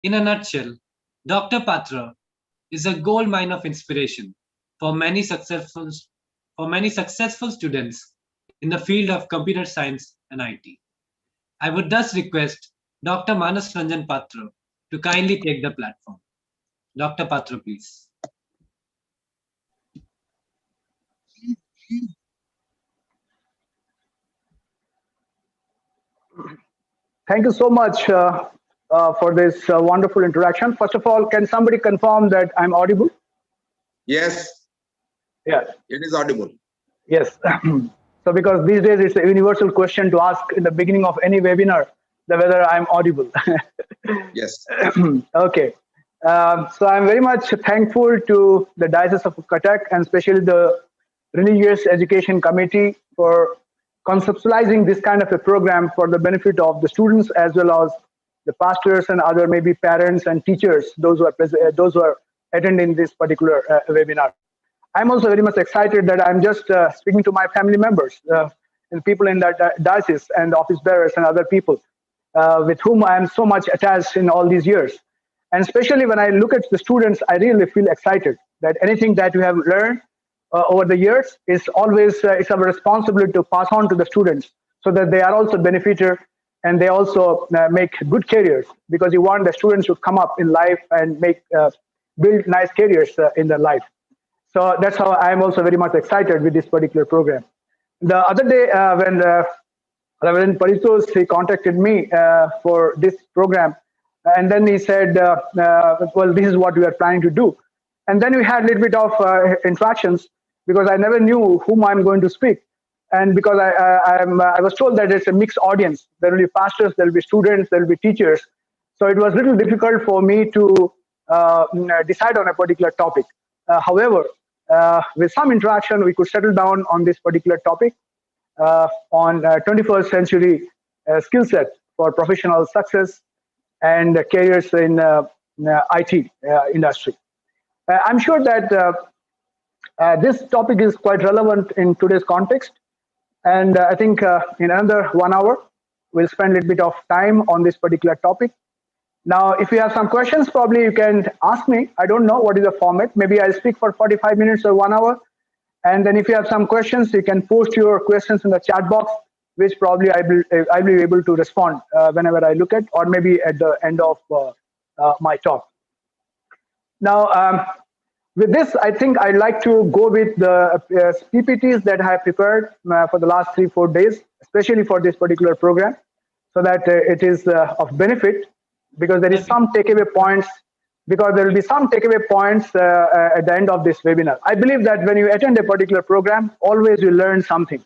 In a nutshell, Dr. Patra is a gold mine of inspiration for many successful students in the field of computer science and IT. I would thus request Dr. Manas Ranjan Patra to kindly take the platform. Dr. Patra, please. Thank you so much for this wonderful introduction. First of all, can somebody confirm that I'm audible? Yes, Yeah. it is audible. Yes. So because these days it's a universal question to ask in the beginning of any webinar, that whether I'm audible. Yes. Okay. So I'm very much thankful to the Diocese of Cuttack and especially the Religious Education Committee for conceptualizing this kind of a program for the benefit of the students as well as the pastors and other maybe parents and teachers, those who are those who are attending this particular webinar. I'm also very much excited that I'm just speaking to my family members and people in that diocese and office bearers and other people with whom I am so much attached in all these years. And especially when I look at the students, I really feel excited that anything that we have learned over the years is always it's our responsibility to pass on to the students so that they are also benefited and they also make good careers, because you want the students to come up in life and make build nice careers in their life. So that's how I'm also very much excited with this particular program. The other day when Reverend Paritos, he contacted me for this program, and then he said, well, this is what we are planning to do. And then we had a little bit of interactions because I never knew whom I'm going to speak. And because I was told that it's a mixed audience. There will be pastors, there will be students, there will be teachers. So it was a little difficult for me to decide on a particular topic. However, with some interaction, we could settle down on this particular topic on 21st century skill set for professional success and careers in IT industry. I'm sure that this topic is quite relevant in today's context. And I think in another 1 hour, we'll spend a little bit of time on this particular topic. Now, if you have some questions, probably you can ask me. I don't know what is the format. Maybe I'll speak for 45 minutes or 1 hour. And then if you have some questions, you can post your questions in the chat box, which probably I'll be able to respond whenever I look at, or maybe at the end of my talk. Now, with this, I think I'd like to go with the PPTs that I have prepared for the last 3-4 days, especially for this particular program, so that it is of benefit, because there is some takeaway points, because there will be some takeaway points at the end of this webinar. I believe that when you attend a particular program, always you learn something.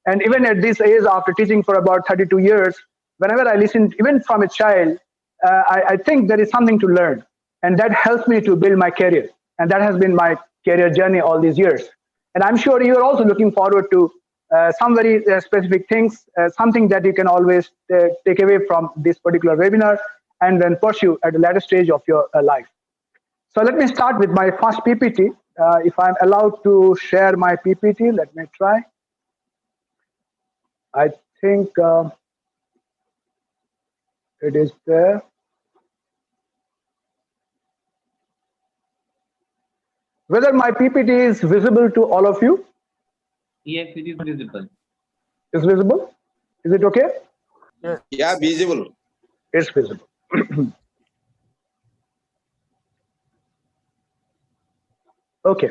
And even at this age, after teaching for about 32 years, whenever I listen, even from a child, I think there is something to learn. And that helps me to build my career. And that has been my career journey all these years. And I'm sure you're also looking forward to some very specific things, something that you can always take away from this particular webinar and then pursue at a later stage of your life. So let me start with my first PPT. If I'm allowed to share my PPT, let me try. I think it is there. Whether my PPT is visible to all of you? Yes, it is visible. Is visible? Is it okay? Yes. Yeah, visible. It's visible. Okay.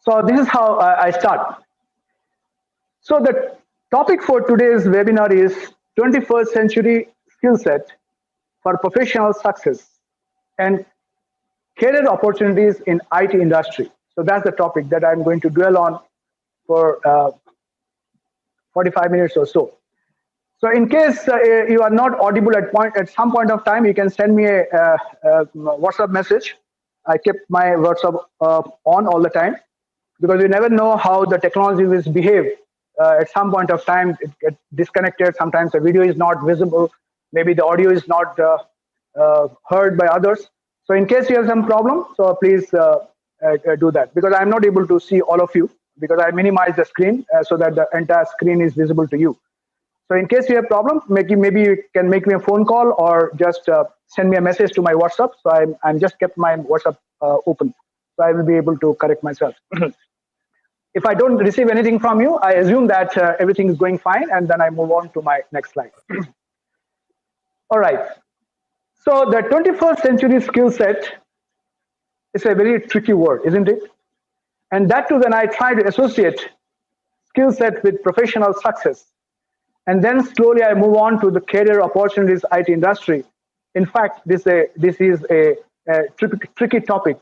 So this is how I start. So the topic for today's webinar is 21st century skill set for professional success and career opportunities in IT industry. So that's the topic that I'm going to dwell on for 45 minutes or so. So in case you are not audible at some point of time, you can send me a WhatsApp message. I kept my WhatsApp on all the time, because you never know how the technology will behave. At some point of time, it gets disconnected. Sometimes the video is not visible. Maybe the audio is not heard by others. So in case you have some problem, so please do that, because I'm not able to see all of you, because I minimize the screen so that the entire screen is visible to you. So in case you have problem, maybe you can make me a phone call or just send me a message to my WhatsApp. So I'm just kept my WhatsApp open, so I will be able to correct myself. If I don't receive anything from you, I assume that everything is going fine, and then I move on to my next slide. All right. So the 21st century skill set is a very tricky word, isn't it? And that too, when I try to associate skill set with professional success, and then slowly I move on to the career opportunities IT industry. In fact, this is a tricky topic,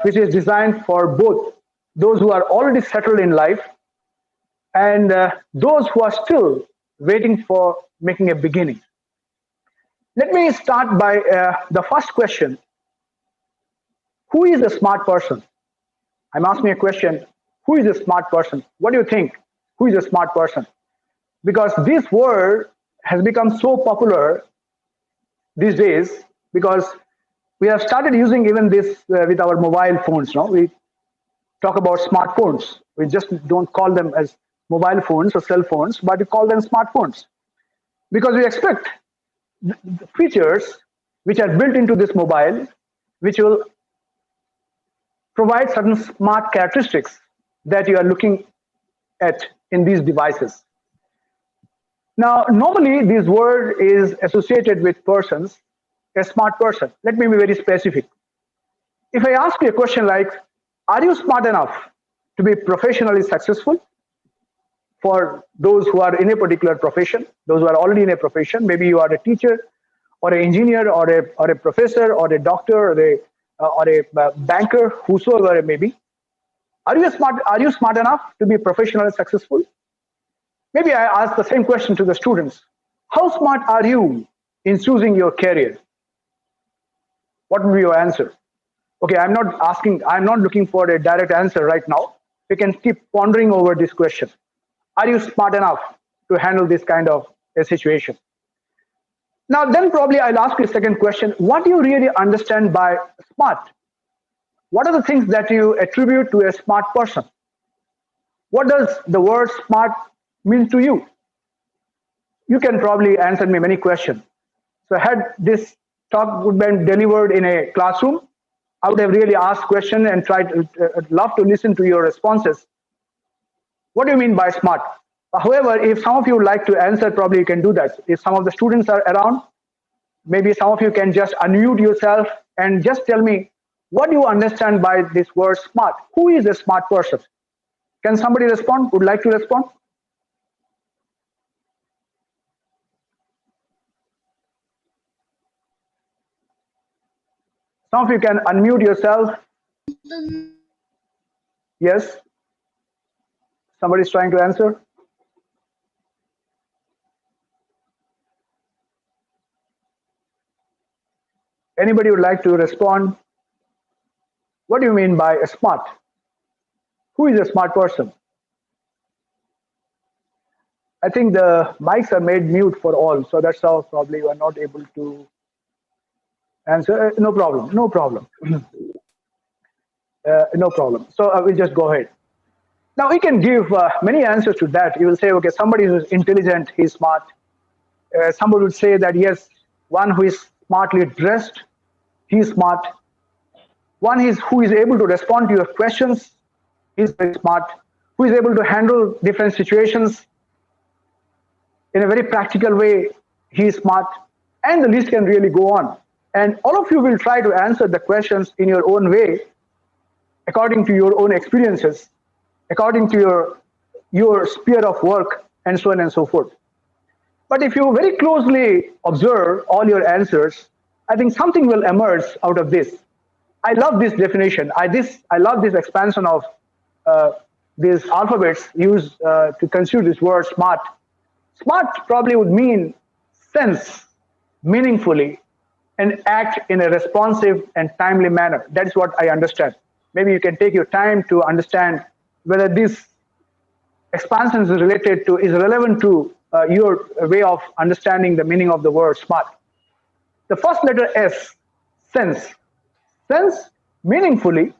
which is designed for both those who are already settled in life and those who are still waiting for making a beginning. Let me start by the first question. Who is a smart person? I'm asking a question. Who is a smart person? What do you think? Who is a smart person? Because this word has become so popular these days because we have started using even this with our mobile phones. No? We talk about smartphones. We just don't call them as mobile phones or cell phones, but we call them smartphones because we expect the features which are built into this mobile, which will provide certain smart characteristics that you are looking at in these devices. Now, normally this word is associated with persons, a smart person. Let me be very specific. If I ask you a question like, are you smart enough to be professionally successful? For those who are in a particular profession, those who are already in a profession, maybe you are a teacher or an engineer or a professor or a doctor or a banker, whosoever it may be. Are you smart enough to be professionally successful? Maybe I ask the same question to the students. How smart are you in choosing your career? What will be your answer? Okay, I'm not looking for a direct answer right now. We can keep pondering over this question. Are you smart enough to handle this kind of a situation? Now, then probably I'll ask you a second question. What do you really understand by smart? What are the things that you attribute to a smart person? What does the word smart mean to you? You can probably answer me many questions. So had this talk would been delivered in a classroom, I would have really asked questions and love to listen to your responses. What do you mean by smart? However, if some of you would like to answer, probably you can do that. If some of the students are around, maybe some of you can just unmute yourself and just tell me what do you understand by this word smart? Who is a smart person? Can somebody respond? Would like to respond? Some of you can unmute yourself. Yes? Somebody's trying to answer? Anybody would like to respond? What do you mean by a smart? Who is a smart person? I think the mics are made mute for all, so that's how probably you are not able to answer. No problem, no problem. No problem. So we'll just go ahead. Now we can give many answers to that. You will say, okay, somebody who is intelligent, he's smart. Somebody would say that yes, one who is smartly dressed, he's smart. One is who is able to respond to your questions, he's very smart. Who is able to handle different situations in a very practical way, he is smart. And the list can really go on. And all of you will try to answer the questions in your own way, according to your own experiences, according to your sphere of work, and so on and so forth. But if you very closely observe all your answers, I think something will emerge out of this. I love this definition. I love this expansion of these alphabets used to consider this word smart. Smart probably would mean sense meaningfully and act in a responsive and timely manner. That is what I understand. Maybe you can take your time to understand whether this expansion is relevant to your way of understanding the meaning of the word smart. The first letter S, sense. Sense meaningfully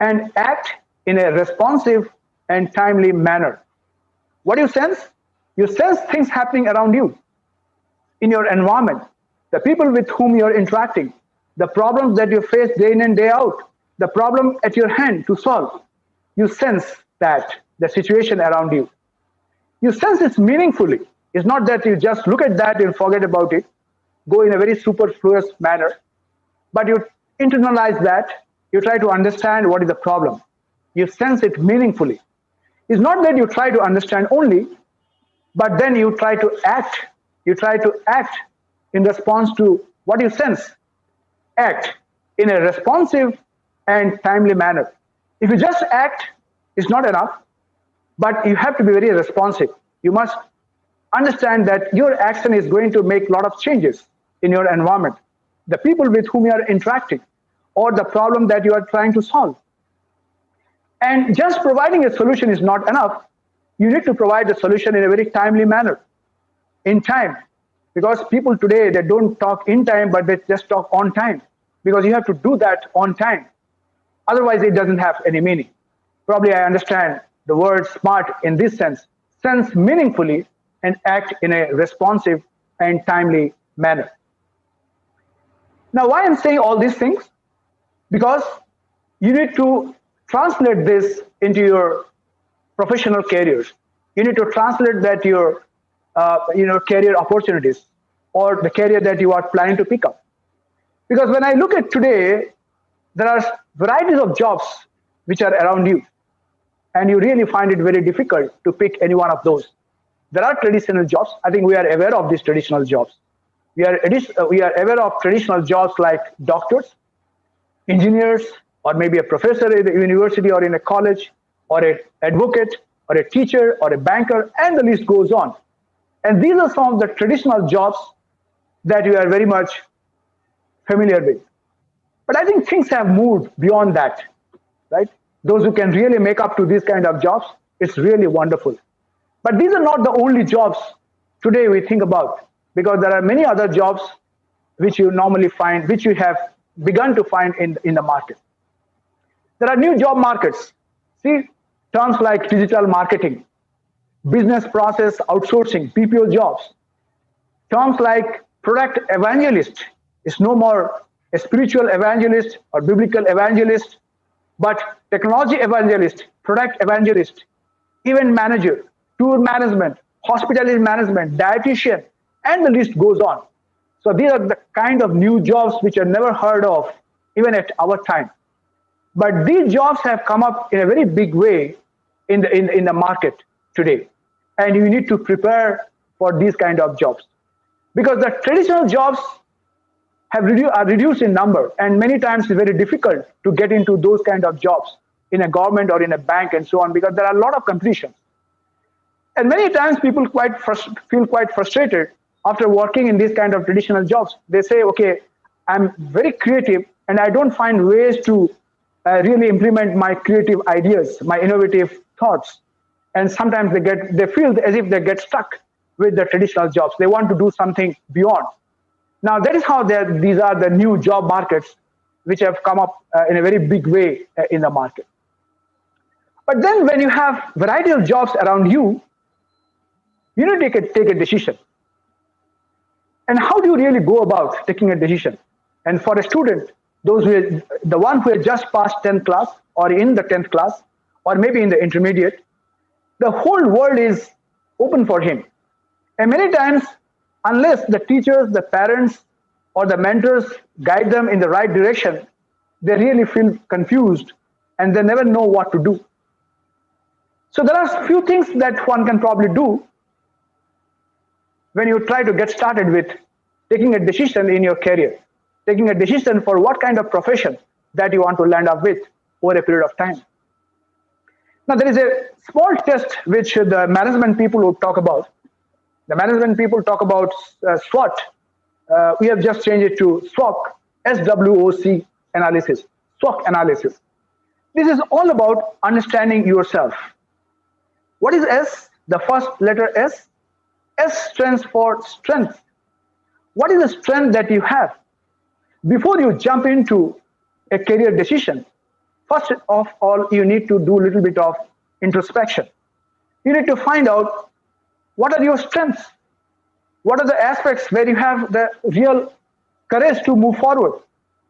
and act in a responsive and timely manner. What do you sense? You sense things happening around you, in your environment, the people with whom you're interacting, the problems that you face day in and day out, the problem at your hand to solve. You sense that, the situation around you. You sense it meaningfully. It's not that you just look at that and forget about it, go in a very superfluous manner, but you internalize that, you try to understand what is the problem. You sense it meaningfully. It's not that you try to understand only, but then you try to act. You try to act in response to what you sense. Act in a responsive and timely manner. If you just act, it's not enough, but you have to be very responsive. You must understand that your action is going to make a lot of changes in your environment, the people with whom you are interacting, or the problem that you are trying to solve. And just providing a solution is not enough. You need to provide the solution in a very timely manner, in time. Because people today, they don't talk in time, but they just talk on time. Because you have to do that on time. Otherwise, it doesn't have any meaning. Probably I understand the word smart in this sense. Sense meaningfully and act in a responsive and timely manner. Now, why I'm saying all these things? Because you need to translate this into your professional careers. You need to translate that your career opportunities or the career that you are planning to pick up. Because when I look at today, there are varieties of jobs which are around you, and you really find it very difficult to pick any one of those. There are traditional jobs. I think we are aware of these traditional jobs. We are aware of traditional jobs like doctors, engineers, or maybe a professor in a university or in a college, or an advocate, or a teacher, or a banker, and the list goes on. And these are some of the traditional jobs that you are very much familiar with. But I think things have moved beyond that, right? Those who can really make up to these kind of jobs, it's really wonderful. But these are not the only jobs today we think about, because there are many other jobs which you normally find, which you have begun to find in the market. There are new job markets. See, terms like digital marketing, business process outsourcing, BPO jobs. Terms like product evangelist. It's no more a spiritual evangelist or biblical evangelist, but technology evangelist, product evangelist, event manager, tour management, hospitality management, dietitian, and the list goes on. So these are the kind of new jobs which are never heard of, even at our time. But these jobs have come up in a very big way in the market today. And you need to prepare for these kind of jobs. Because the traditional jobs are reduced in number, and many times it's very difficult to get into those kind of jobs in a government or in a bank and so on, because there are a lot of competition. And many times people feel quite frustrated after working in these kind of traditional jobs. They say, okay, I'm very creative and I don't find ways to really implement my creative ideas, my innovative thoughts. And sometimes they feel as if they get stuck with the traditional jobs. They want to do something beyond. Now, that is how these are the new job markets which have come up in a very big way in the market. But then when you have variety of jobs around you, you need to take a decision. And how do you really go about taking a decision? And for a student, the one who has just passed 10th class or in the 10th class, or maybe in the intermediate, the whole world is open for him. And many times, unless the teachers, the parents, or the mentors guide them in the right direction, they really feel confused and they never know what to do. So there are a few things that one can probably do when you try to get started with taking a decision in your career, taking a decision for what kind of profession that you want to land up with over a period of time. Now, there is a small test which the management people would talk about. The management people talk about SWOT. We have just changed it to SWOC, SWOC analysis, SWOC analysis. This is all about understanding yourself. What is S? The first letter S. S stands for strength. What is the strength that you have? Before you jump into a career decision, first of all, you need to do a little bit of introspection. You need to find out What are your strengths? What are the aspects where you have the real courage to move forward?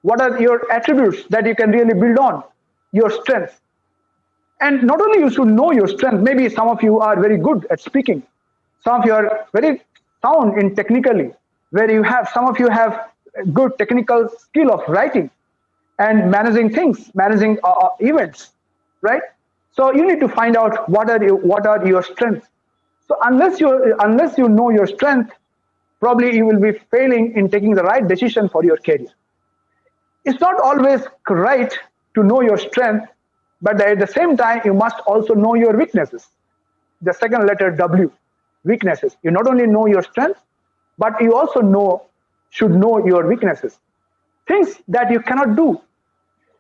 What are your attributes that you can really build on? Your strengths. And not only you should know your strength, maybe some of you are very good at speaking. Some of you are very sound in technically, where you have, some of you have good technical skill of writing and managing things, managing events, right? So you need to find out what are your strengths. So unless you know your strength, probably you will be failing in taking the right decision for your career. It's not always right to know your strength, but at the same time, you must also know your weaknesses. The second letter W, weaknesses. You not only know your strength, but you also should know your weaknesses. Things that you cannot do.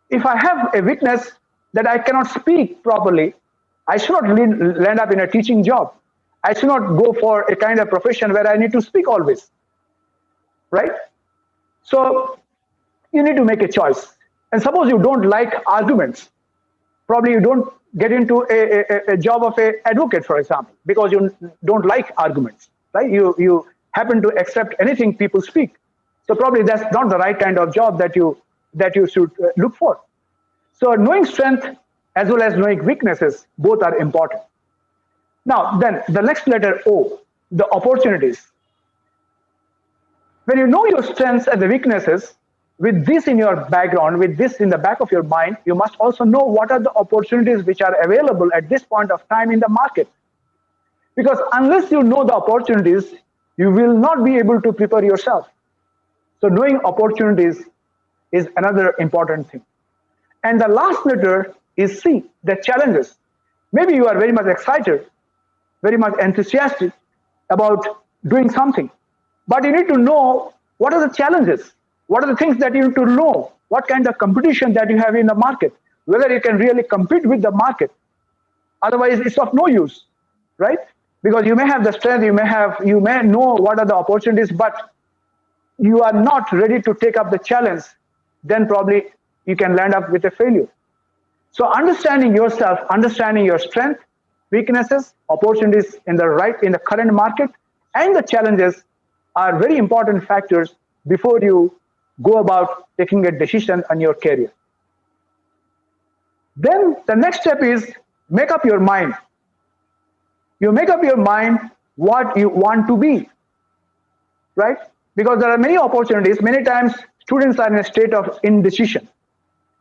If I have a weakness that I cannot speak properly, I should not land up in a teaching job. I should not go for a kind of profession where I need to speak always, right? So you need to make a choice. And suppose you don't like arguments, probably you don't get into a job of an advocate, for example, because you don't like arguments, right? You happen to accept anything people speak. So probably that's not the right kind of job that you should look for. So knowing strength as well as knowing weaknesses, both are important. Now, then the next letter O, the opportunities. When you know your strengths and the weaknesses, with this in your background, with this in the back of your mind, you must also know what are the opportunities which are available at this point of time in the market. Because unless you know the opportunities, you will not be able to prepare yourself. So knowing opportunities is another important thing. And the last letter is C, the challenges. Maybe you are very much excited, very much enthusiastic about doing something, but you need to know what are the challenges, what are the things that you need to know, what kind of competition that you have in the market, whether you can really compete with the market. Otherwise, it's of no use, right? Because you may have the strength, you may know what are the opportunities, but you are not ready to take up the challenge, then probably you can land up with a failure. So understanding yourself, understanding your strength, weaknesses, opportunities in the current market, and the challenges are very important factors before you go about taking a decision on your career. Then the next step is make up your mind. You make up your mind what you want to be, right? Because there are many opportunities. Many times students are in a state of indecision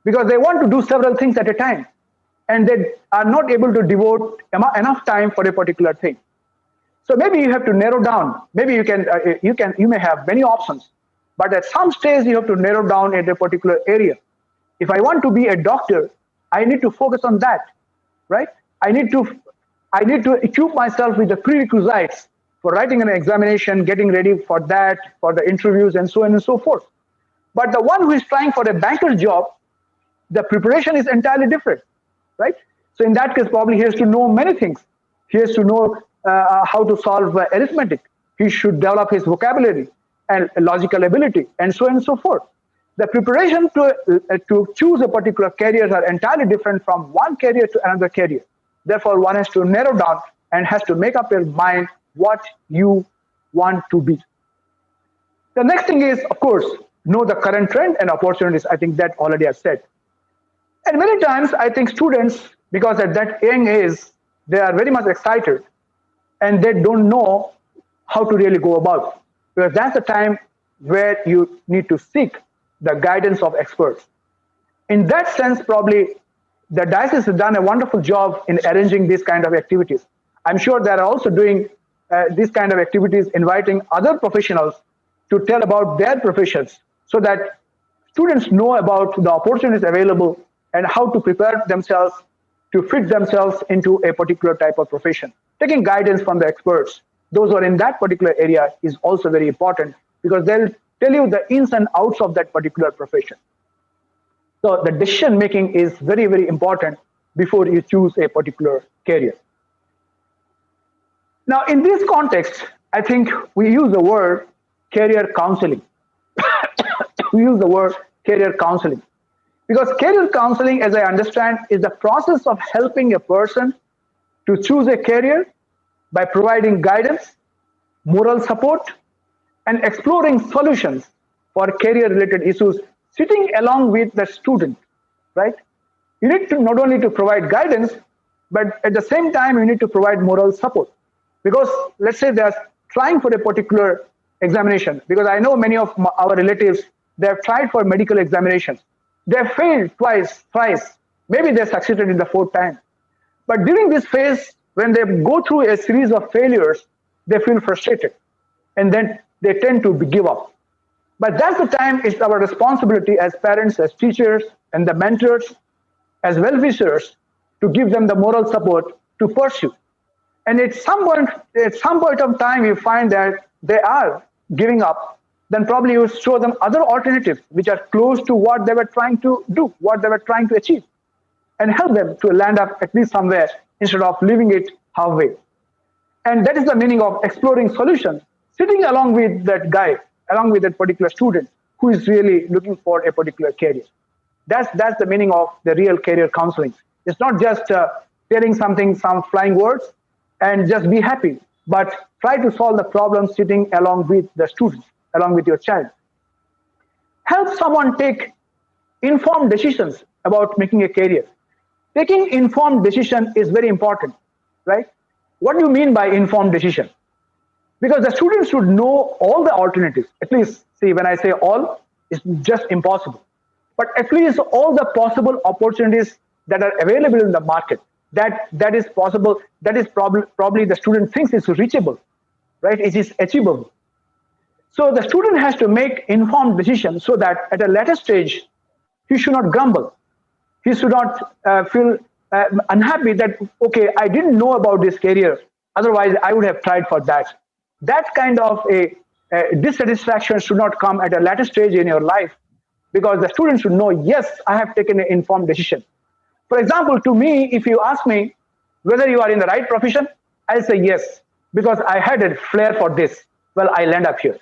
because they want to do several things at a time and they are not able to devote enough time for a particular thing. So maybe you have to narrow down. Maybe you may have many options, but at some stage you have to narrow down in a particular area. If I want to be a doctor, I need to focus on that, right? I need to equip myself with the prerequisites for writing an examination, getting ready for that, for the interviews, and so on and so forth. But the one who is trying for a banker job, the preparation is entirely different, right? So in that case, probably he has to know many things. He has to know how to solve arithmetic. He should develop his vocabulary and logical ability, and so on and so forth. The preparation to choose a particular career are entirely different from one career to another career. Therefore, one has to narrow down and has to make up your mind what you want to be. The next thing is, of course, know the current trend and opportunities. I think that already I've said. And many times, I think students, because at that young age, they are very much excited and they don't know how to really go about it. Because that's the time where you need to seek the guidance of experts. In that sense, probably the diocese has done a wonderful job in arranging these kind of activities. I'm sure they are also doing these kind of activities, inviting other professionals to tell about their professions so that students know about the opportunities available and how to prepare themselves to fit themselves into a particular type of profession. Taking guidance from the experts, those who are in that particular area, is also very important because they'll tell you the ins and outs of that particular profession. So the decision making is very, very important before you choose a particular career. Now, in this context, I think we use the word career counseling. We use the word career counseling because career counseling, as I understand, is the process of helping a person to choose a career by providing guidance, moral support, and exploring solutions for career related issues, sitting along with the student, right? You need to not only to provide guidance, but at the same time, you need to provide moral support. Because let's say they're trying for a particular examination, because I know many of our relatives, they have tried for medical examinations. They have failed twice, thrice. Maybe they succeeded in the fourth time. But during this phase, when they go through a series of failures, they feel frustrated. And then they tend to give up. But that's the time it's our responsibility as parents, as teachers, and the mentors, as well-wishers, to give them the moral support to pursue. And at some point of time, you find that they are giving up, then probably you show them other alternatives which are close to what they were trying to do, what they were trying to achieve, and help them to land up at least somewhere instead of leaving it halfway. And that is the meaning of exploring solutions, sitting along with that guy, along with that particular student who is really looking for a particular career. That's the meaning of the real career counseling. It's not just telling some flying words and just be happy, but try to solve the problem sitting along with the student, along with your child. Help someone take informed decisions about making a career. Taking informed decision is very important, right? What do you mean by informed decision? Because the students should know all the alternatives. At least, see, when I say all, it's just impossible. But at least all the possible opportunities that are available in the market, that is possible, that is probably the student thinks is reachable, right? It is achievable. So the student has to make informed decisions so that at a later stage, he should not grumble. He should not feel unhappy that, okay, I didn't know about this career. Otherwise, I would have tried for that. That kind of a dissatisfaction should not come at a later stage in your life, because the student should know, yes, I have taken an informed decision. For example, to me, if you ask me whether you are in the right profession, I'll say yes, because I had a flair for this. Well, I land up here.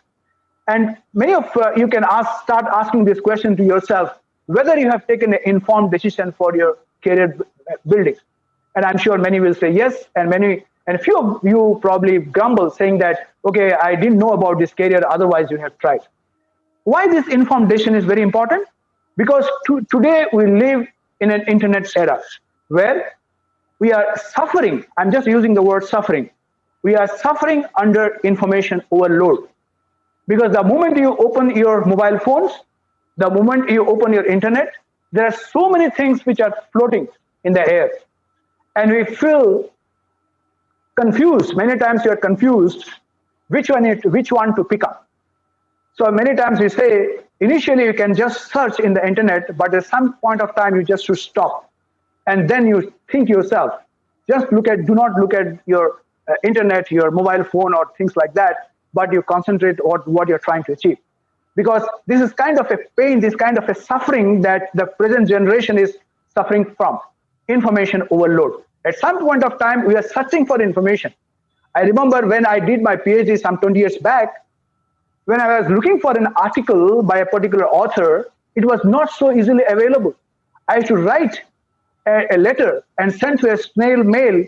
And many of you can start asking this question to yourself, whether you have taken an informed decision for your career building. And I'm sure many will say yes, and few of you probably grumble saying that, okay, I didn't know about this career, otherwise you have tried. Why this informed decision is very important? Because today we live in an internet era where we are suffering. I'm just using the word suffering. We are suffering under information overload. Because the moment you open your mobile phones, the moment you open your internet, there are so many things which are floating in the air. And we feel confused. Many times you are confused which one to pick up. So many times we say, initially you can just search in the internet, but at some point of time you just should stop. And then you think yourself, do not look at your internet, your mobile phone or things like that, but you concentrate on what you're trying to achieve. Because this is kind of a pain, this kind of a suffering that the present generation is suffering from, information overload. At some point of time, we are searching for information. I remember when I did my PhD some 20 years back, when I was looking for an article by a particular author, it was not so easily available. I had to write a letter and send to a snail mail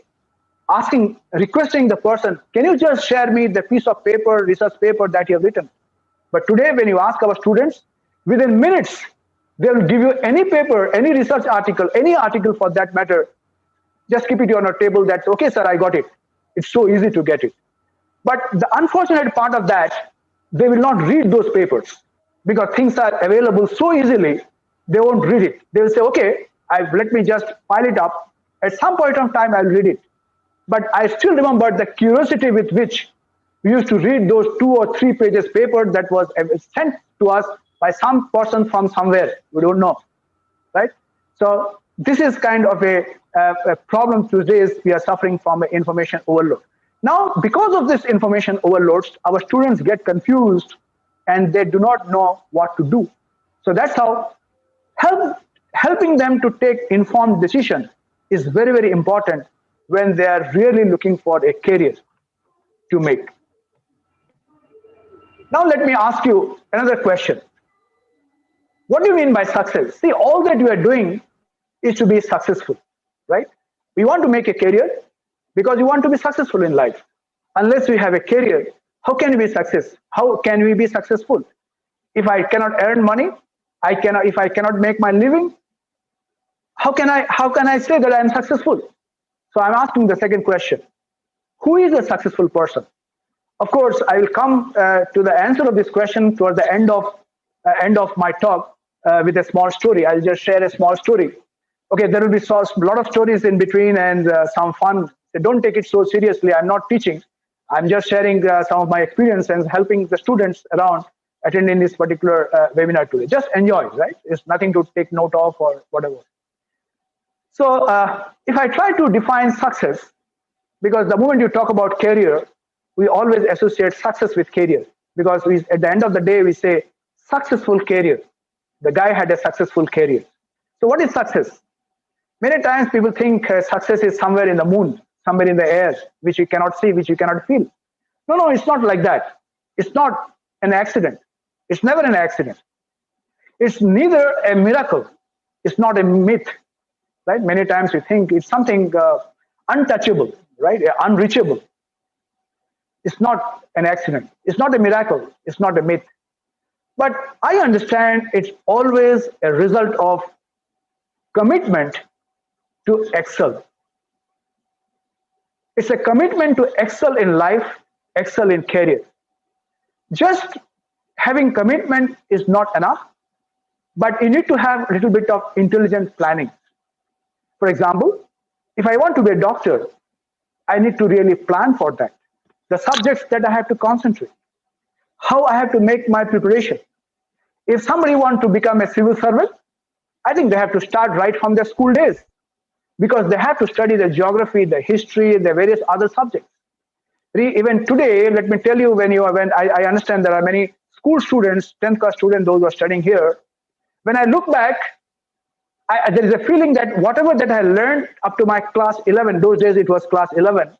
requesting the person, can you just share me the piece of paper, research paper that you have written? But today, when you ask our students, within minutes, they'll give you any paper, any research article, any article for that matter. Just keep it on your table. That's okay, sir, I got it. It's so easy to get it. But the unfortunate part of that, they will not read those papers because things are available so easily, they won't read it. They will say, okay, let me just file it up. At some point of time, I'll read it. But I still remember the curiosity with which we used to read those 2 or 3 pages paper that was sent to us by some person from somewhere. We don't know, right? So this is kind of a problem today. We are suffering from information overload. Now, because of this information overload, our students get confused and they do not know what to do. So that's how helping them to take informed decision is very, very important when they are really looking for a career to make. Now, let me ask you another question. What do you mean by success? See, all that you are doing is to be successful, right? We want to make a career, because you want to be successful in life. Unless we have a career, how can we be success? How can we be successful? If I cannot earn money, if I cannot make my living, how can I say that I am successful? So I'm asking the second question. Who is a successful person? Of course, I will come to the answer of this question towards the end of my talk with a small story. I'll just share a small story. Okay, there will be a lot of stories in between and some fun. So don't take it so seriously. I'm not teaching. I'm just sharing some of my experience and helping the students around attending this particular webinar today. Just enjoy, right? It's nothing to take note of or whatever. So if I try to define success, because the moment you talk about career, we always associate success with career, because at the end of the day, we say successful career. The guy had a successful career. So what is success? Many times people think success is somewhere in the moon, somewhere in the air, which you cannot see, which you cannot feel. No, it's not like that. It's not an accident. It's never an accident. It's neither a miracle. It's not a myth, right? Many times we think it's something untouchable, right? Unreachable. It's not an accident. It's not a miracle. It's not a myth. But I understand it's always a result of commitment to excel. It's a commitment to excel in life, excel in career. Just having commitment is not enough, but you need to have a little bit of intelligent planning. For example, if I want to be a doctor, I need to really plan for that. The subjects that I have to concentrate, how I have to make my preparation. If somebody wants to become a civil servant, I think they have to start right from their school days, because they have to study the geography, the history, the various other subjects. Even today, let me tell you, when I understand there are many school students, 10th class students, those who are studying here. When I look back, there is a feeling that whatever that I learned up to my class 11, those days it was class 11,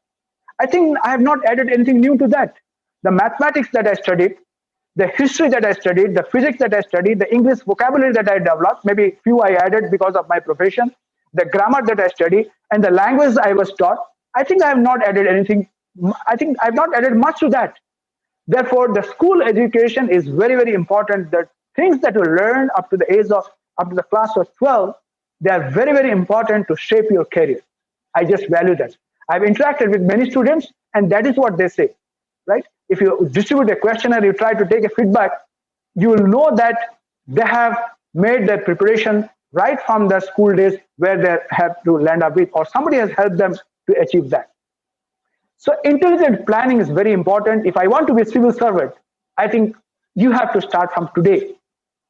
I think I have not added anything new to that. The mathematics that I studied, the history that I studied, the physics that I studied, the English vocabulary that I developed, maybe few I added because of my profession, the grammar that I studied, and the language I was taught, I think I have not added anything. I think I have not added much to that. Therefore, the school education is very, very important. The things that you learn up to the class of 12, they are very, very important to shape your career. I just value that. I've interacted with many students, and that is what they say, right? If you distribute a questionnaire, you try to take a feedback, you will know that they have made their preparation right from their school days where they have to land up with, or somebody has helped them to achieve that. So intelligent planning is very important. If I want to be a civil servant, I think you have to start from today.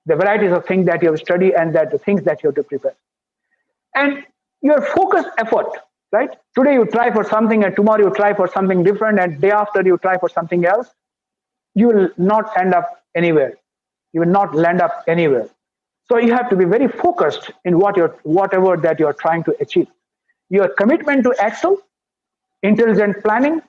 The varieties of things that you have studied and the things that you have to prepare. And your focused effort, right? Today you try for something and tomorrow you try for something different and day after you try for something else. You will not end up anywhere. You will not land up anywhere. So you have to be very focused in whatever that you're trying to achieve. Your commitment to excel, intelligent planning,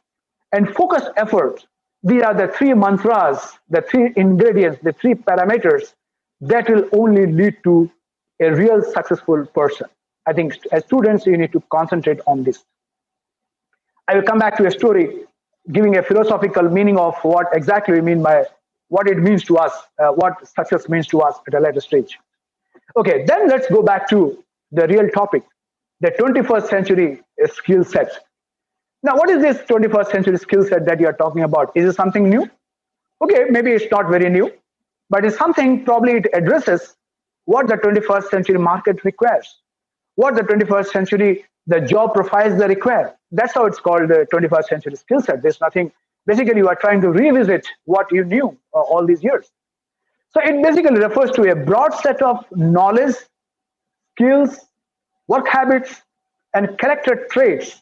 and focused effort. These are the three mantras, the three ingredients, the three parameters that will only lead to a real successful person. I think as students, you need to concentrate on this. I will come back to a story giving a philosophical meaning of what exactly we mean by what it means to us, what success means to us at a later stage. Okay, then let's go back to the real topic, the 21st century skill set. Now, what is this 21st century skill set that you are talking about? Is it something new? Okay, maybe it's not very new, but it's something probably it addresses what the 21st century market requires, what the 21st century, the job profiles they require. That's how it's called the 21st century skill set. There's nothing, basically you are trying to revisit what you knew all these years. So it basically refers to a broad set of knowledge, skills, work habits, and character traits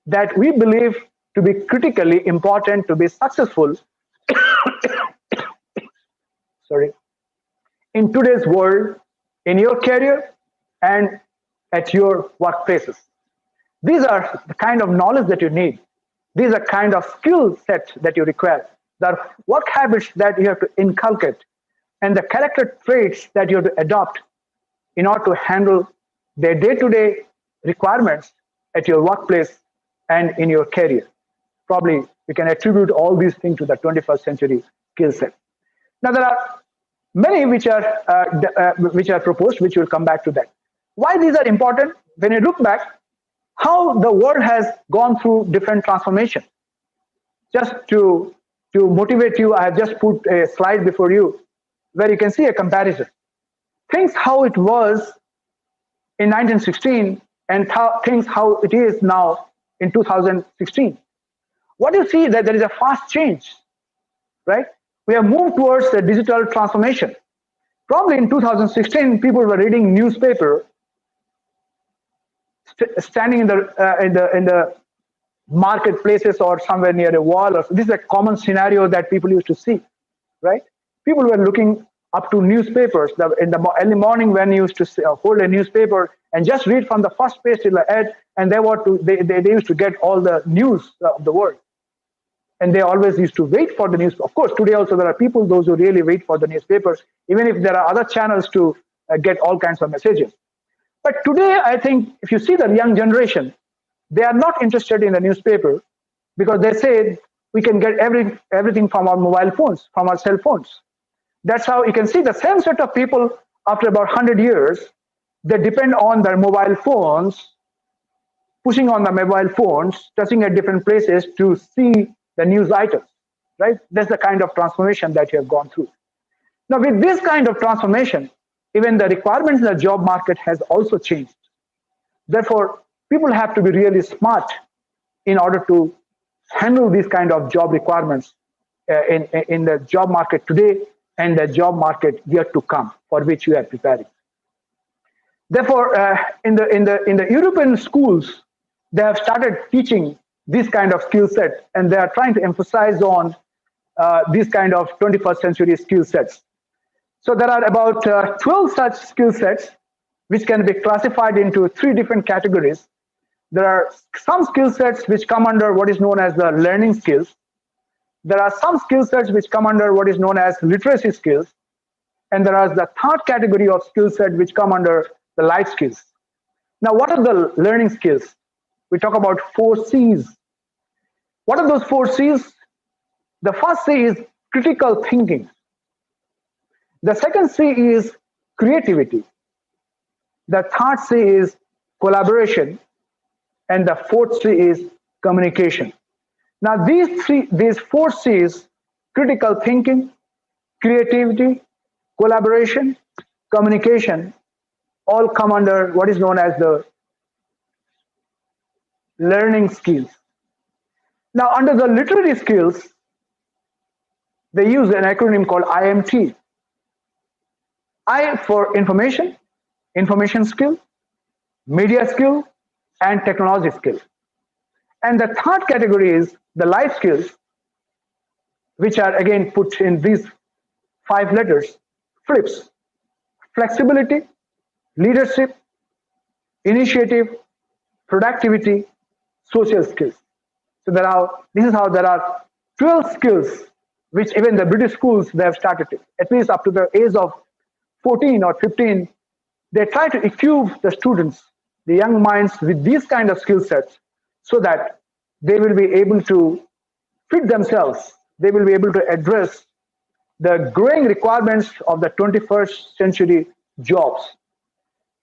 that we believe to be critically important to be successful sorry, in today's world, in your career, and at your workplaces. These are the kind of knowledge that you need. These are kind of skill sets that you require. There are work habits that you have to inculcate, and the character traits that you have to adopt in order to handle the day-to-day requirements at your workplace and in your career. Probably you can attribute all these things to the 21st century skill set. Now there are many which are proposed, which will come back to that. Why these are important? When you look back, how the world has gone through different transformation. Just to motivate you, I have just put a slide before you where you can see a comparison. Things how it was in 1916 and things how it is now in 2016. What you see that there is a fast change, right? We have moved towards the digital transformation. Probably in 2016, people were reading newspaper, standing in the marketplaces or somewhere near a wall. This is a common scenario that people used to see, right? People were looking up to newspapers in the early morning when you used to hold a newspaper and just read from the first page till the end, and they used to get all the news of the world. And they always used to wait for the news. Of course, today also there are people, those who really wait for the newspapers, even if there are other channels to get all kinds of messages. But today, I think if you see the young generation, they are not interested in the newspaper because they say we can get everything from our mobile phones, from our cell phones. That's how you can see the same set of people after about 100 years, they depend on their mobile phones, pushing on the mobile phones, touching at different places to see the news items, right? That's the kind of transformation that you have gone through. Now, with this kind of transformation, even the requirements in the job market has also changed. Therefore, people have to be really smart in order to handle these kind of job requirements in the job market today and the job market yet to come, for which we are preparing. Therefore, in the European schools, they have started teaching this kind of skill set, and they are trying to emphasize on these kind of 21st century skill sets. So there are about 12 such skill sets which can be classified into 3 different categories. There are some skill sets which come under what is known as the learning skills. There are some skill sets which come under what is known as literacy skills. And there are the third category of skill set which come under the life skills. Now, what are the learning skills? We talk about 4 C's. What are those 4 C's? The first C is critical thinking. The second C is creativity. The third C is collaboration. And the fourth C is communication. Now, these 4 C's, critical thinking, creativity, collaboration, communication, all come under what is known as the learning skills. Now, under the literary skills, they use an acronym called IMT. I for information, information skill, media skill, and technology skill. And the third category is the life skills, which are again put in these 5 letters, FLIPS: flexibility, leadership, initiative, productivity, social skills. So this is how there are 12 skills which even the British schools, they have started it. At least up to the age of 14 or 15, they try to equip the students, the young minds, with these kind of skill sets so that they will be able to fit themselves. They will be able to address the growing requirements of the 21st century jobs.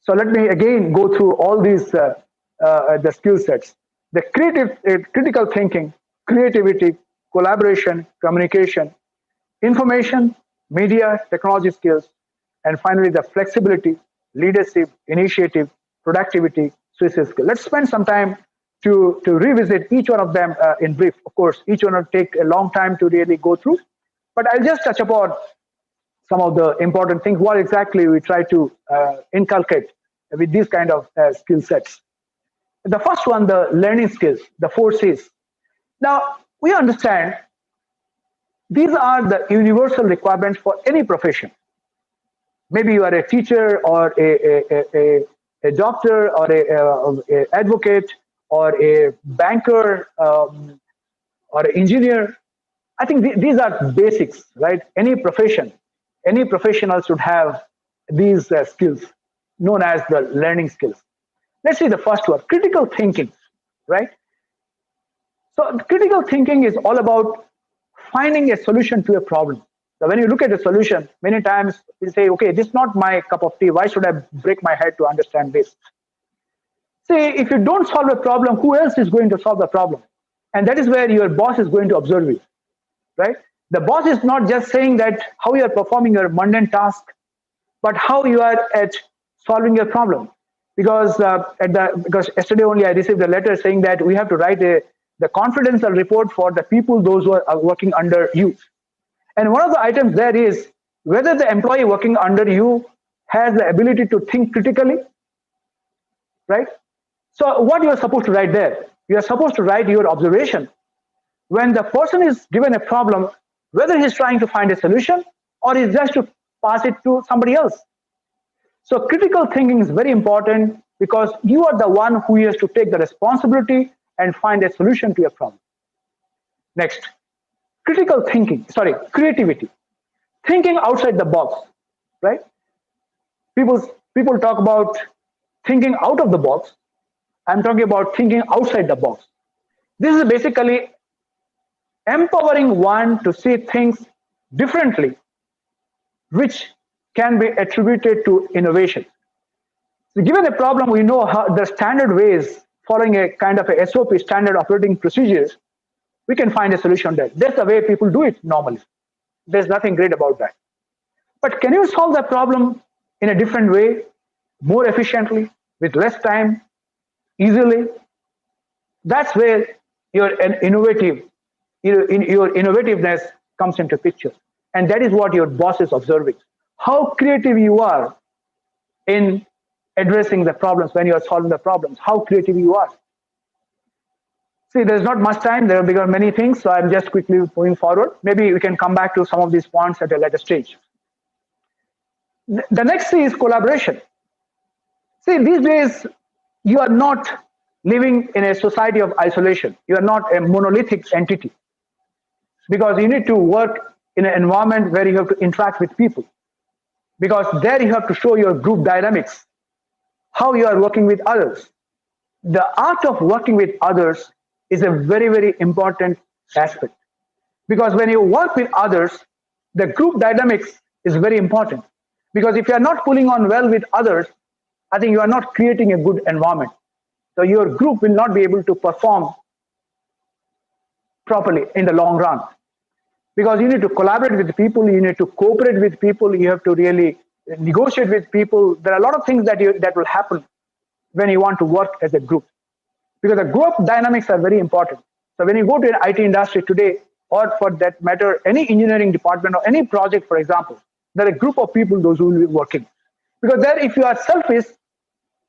So let me again go through all these the skill sets. The critical thinking, creativity, collaboration, communication, information, media, technology skills, and finally the flexibility, leadership, initiative, productivity, social skill. Let's spend some time to revisit each one of them in brief. Of course, each one will take a long time to really go through, but I'll just touch upon some of the important things, what exactly we try to inculcate with these kind of skill sets. The first one, the learning skills, the 4 C's. Now, we understand these are the universal requirements for any profession. Maybe you are a teacher or a doctor or a advocate or a banker or an engineer. I think these are basics, right? Any profession, any professional should have these skills known as the learning skills. Let's see the first one, critical thinking, right? So critical thinking is all about finding a solution to a problem. So when you look at a solution, many times you say, okay, this is not my cup of tea. Why should I break my head to understand this? See, if you don't solve a problem, who else is going to solve the problem? And that is where your boss is going to observe you, right? The boss is not just saying that how you are performing your mundane task, but how you are at solving your problem. Because yesterday only I received a letter saying that we have to write the confidential report for the people those who are working under you. And one of the items there is whether the employee working under you has the ability to think critically, right? So what you are supposed to write there? You are supposed to write your observation. When the person is given a problem, whether he's trying to find a solution or is just to pass it to somebody else. So critical thinking is very important because you are the one who has to take the responsibility and find a solution to your problem. Next, creativity. Thinking outside the box, right? People talk about thinking out of the box. I'm talking about thinking outside the box. This is basically empowering one to see things differently, which can be attributed to innovation. So given a problem, we know how the standard ways, following a kind of a SOP, standard operating procedures, we can find a solution there. That's the way people do it normally. There's nothing great about that. But can you solve the problem in a different way, more efficiently, with less time, easily? That's where your innovativeness comes into picture. And that is what your boss is observing. How creative you are in addressing the problems when you are solving the problems, how creative you are. See, there's not much time. There are many things, so I'm just quickly moving forward. Maybe we can come back to some of these points at a later stage. The next is collaboration. See, these days, you are not living in a society of isolation. You are not a monolithic entity because you need to work in an environment where you have to interact with people, because there you have to show your group dynamics, how you are working with others. The art of working with others is a very, very important aspect, because when you work with others, the group dynamics is very important, because if you are not pulling on well with others, I think you are not creating a good environment. So your group will not be able to perform properly in the long run, because you need to collaborate with people, you need to cooperate with people, you have to really negotiate with people. There are a lot of things that will happen when you want to work as a group, because the group dynamics are very important. So when you go to an IT industry today, or for that matter, any engineering department or any project, for example, there are a group of people, those who will be working. Because there, if you are selfish,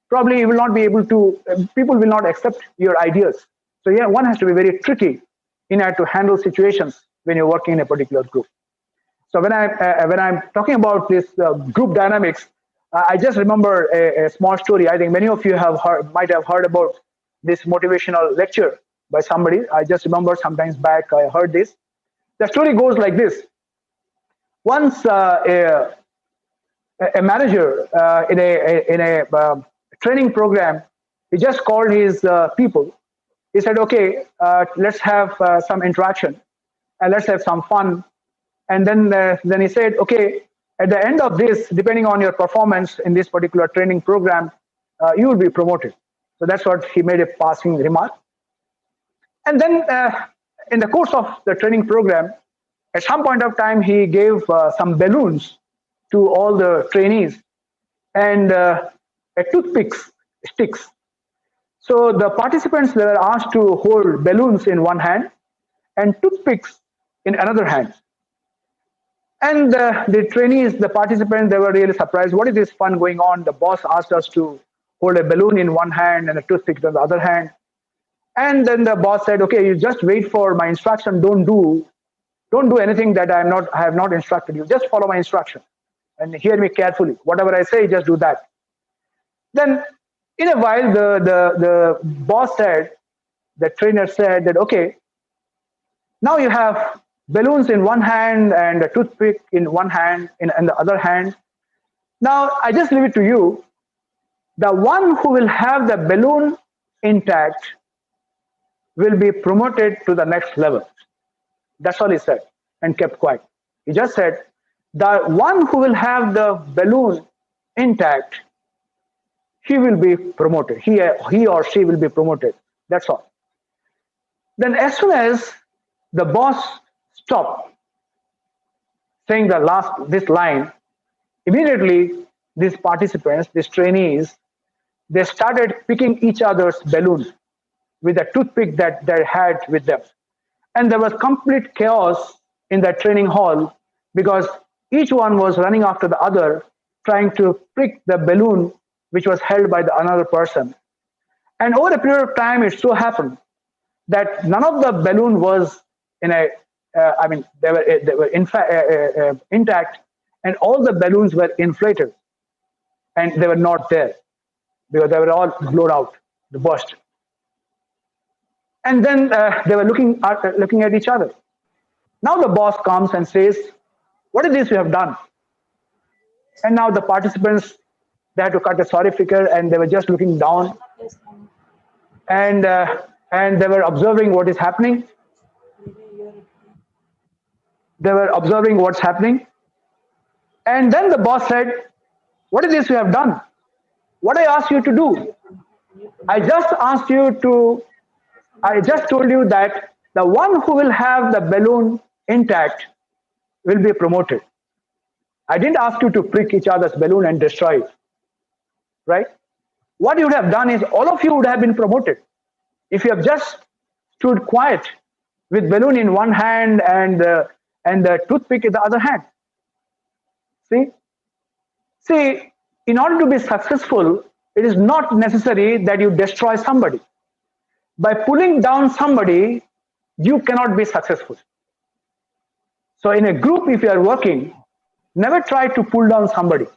probably you will not be able to, people will not accept your ideas. So yeah, one has to be very tricky in order to handle situations when you're working in a particular group. So when I'm talking about this group dynamics, I just remember a small story. I think many of you might have heard about this motivational lecture by somebody. I just remember sometimes back I heard this. The story goes like this. Once a manager in a training program, he just called his people. He said, okay, let's have some interaction and let's have some fun. And then he said, okay, at the end of this, depending on your performance in this particular training program, you will be promoted. So that's what he made a passing remark. And then in the course of the training program, at some point of time, he gave some balloons to all the trainees and a sticks. So the participants, they were asked to hold balloons in one hand and toothpicks in another hand. And the trainees, the participants, they were really surprised. What is this fun going on? The boss asked us to hold a balloon in one hand and a toothpick in the other hand. And then the boss said, okay, you just wait for my instruction. Don't do anything that I have not instructed you. Just follow my instruction and hear me carefully. Whatever I say, just do that. Then in a while, the boss said, the trainer said that, okay, now you have balloons in one hand and a toothpick in one hand and the other hand. Now I just leave it to you. The one who will have the balloon intact will be promoted to the next level. That's all he said, and kept quiet. He just said, the one who will have the balloon intact, he will be promoted. He or she will be promoted. That's all. Then as soon as the boss stopped saying this line, immediately these participants, these trainees, they started picking each other's balloons with a toothpick that they had with them. And there was complete chaos in that training hall because each one was running after the other, trying to prick the balloon which was held by another person. And over a period of time, it so happened that none of the balloon was they were intact, and all the balloons were inflated, and they were not there because they were all blown out, the burst. And then they were looking at each other. Now the boss comes and says, "What is this you have done?" And now the participants, they had to cut a sorry figure, and they were just looking down, and they were observing what is happening. They were observing what's happening. And then the boss said, "What is this you have done? What I asked you to do? I just told you that the one who will have the balloon intact will be promoted. I didn't ask you to prick each other's balloon and destroy it, right? What you would have done is all of you would have been promoted. If you have just stood quiet with balloon in one hand and the toothpick in the other hand. See, in order to be successful, it is not necessary that you destroy somebody. By pulling down somebody, you cannot be successful. So in a group, if you are working, never try to pull down somebody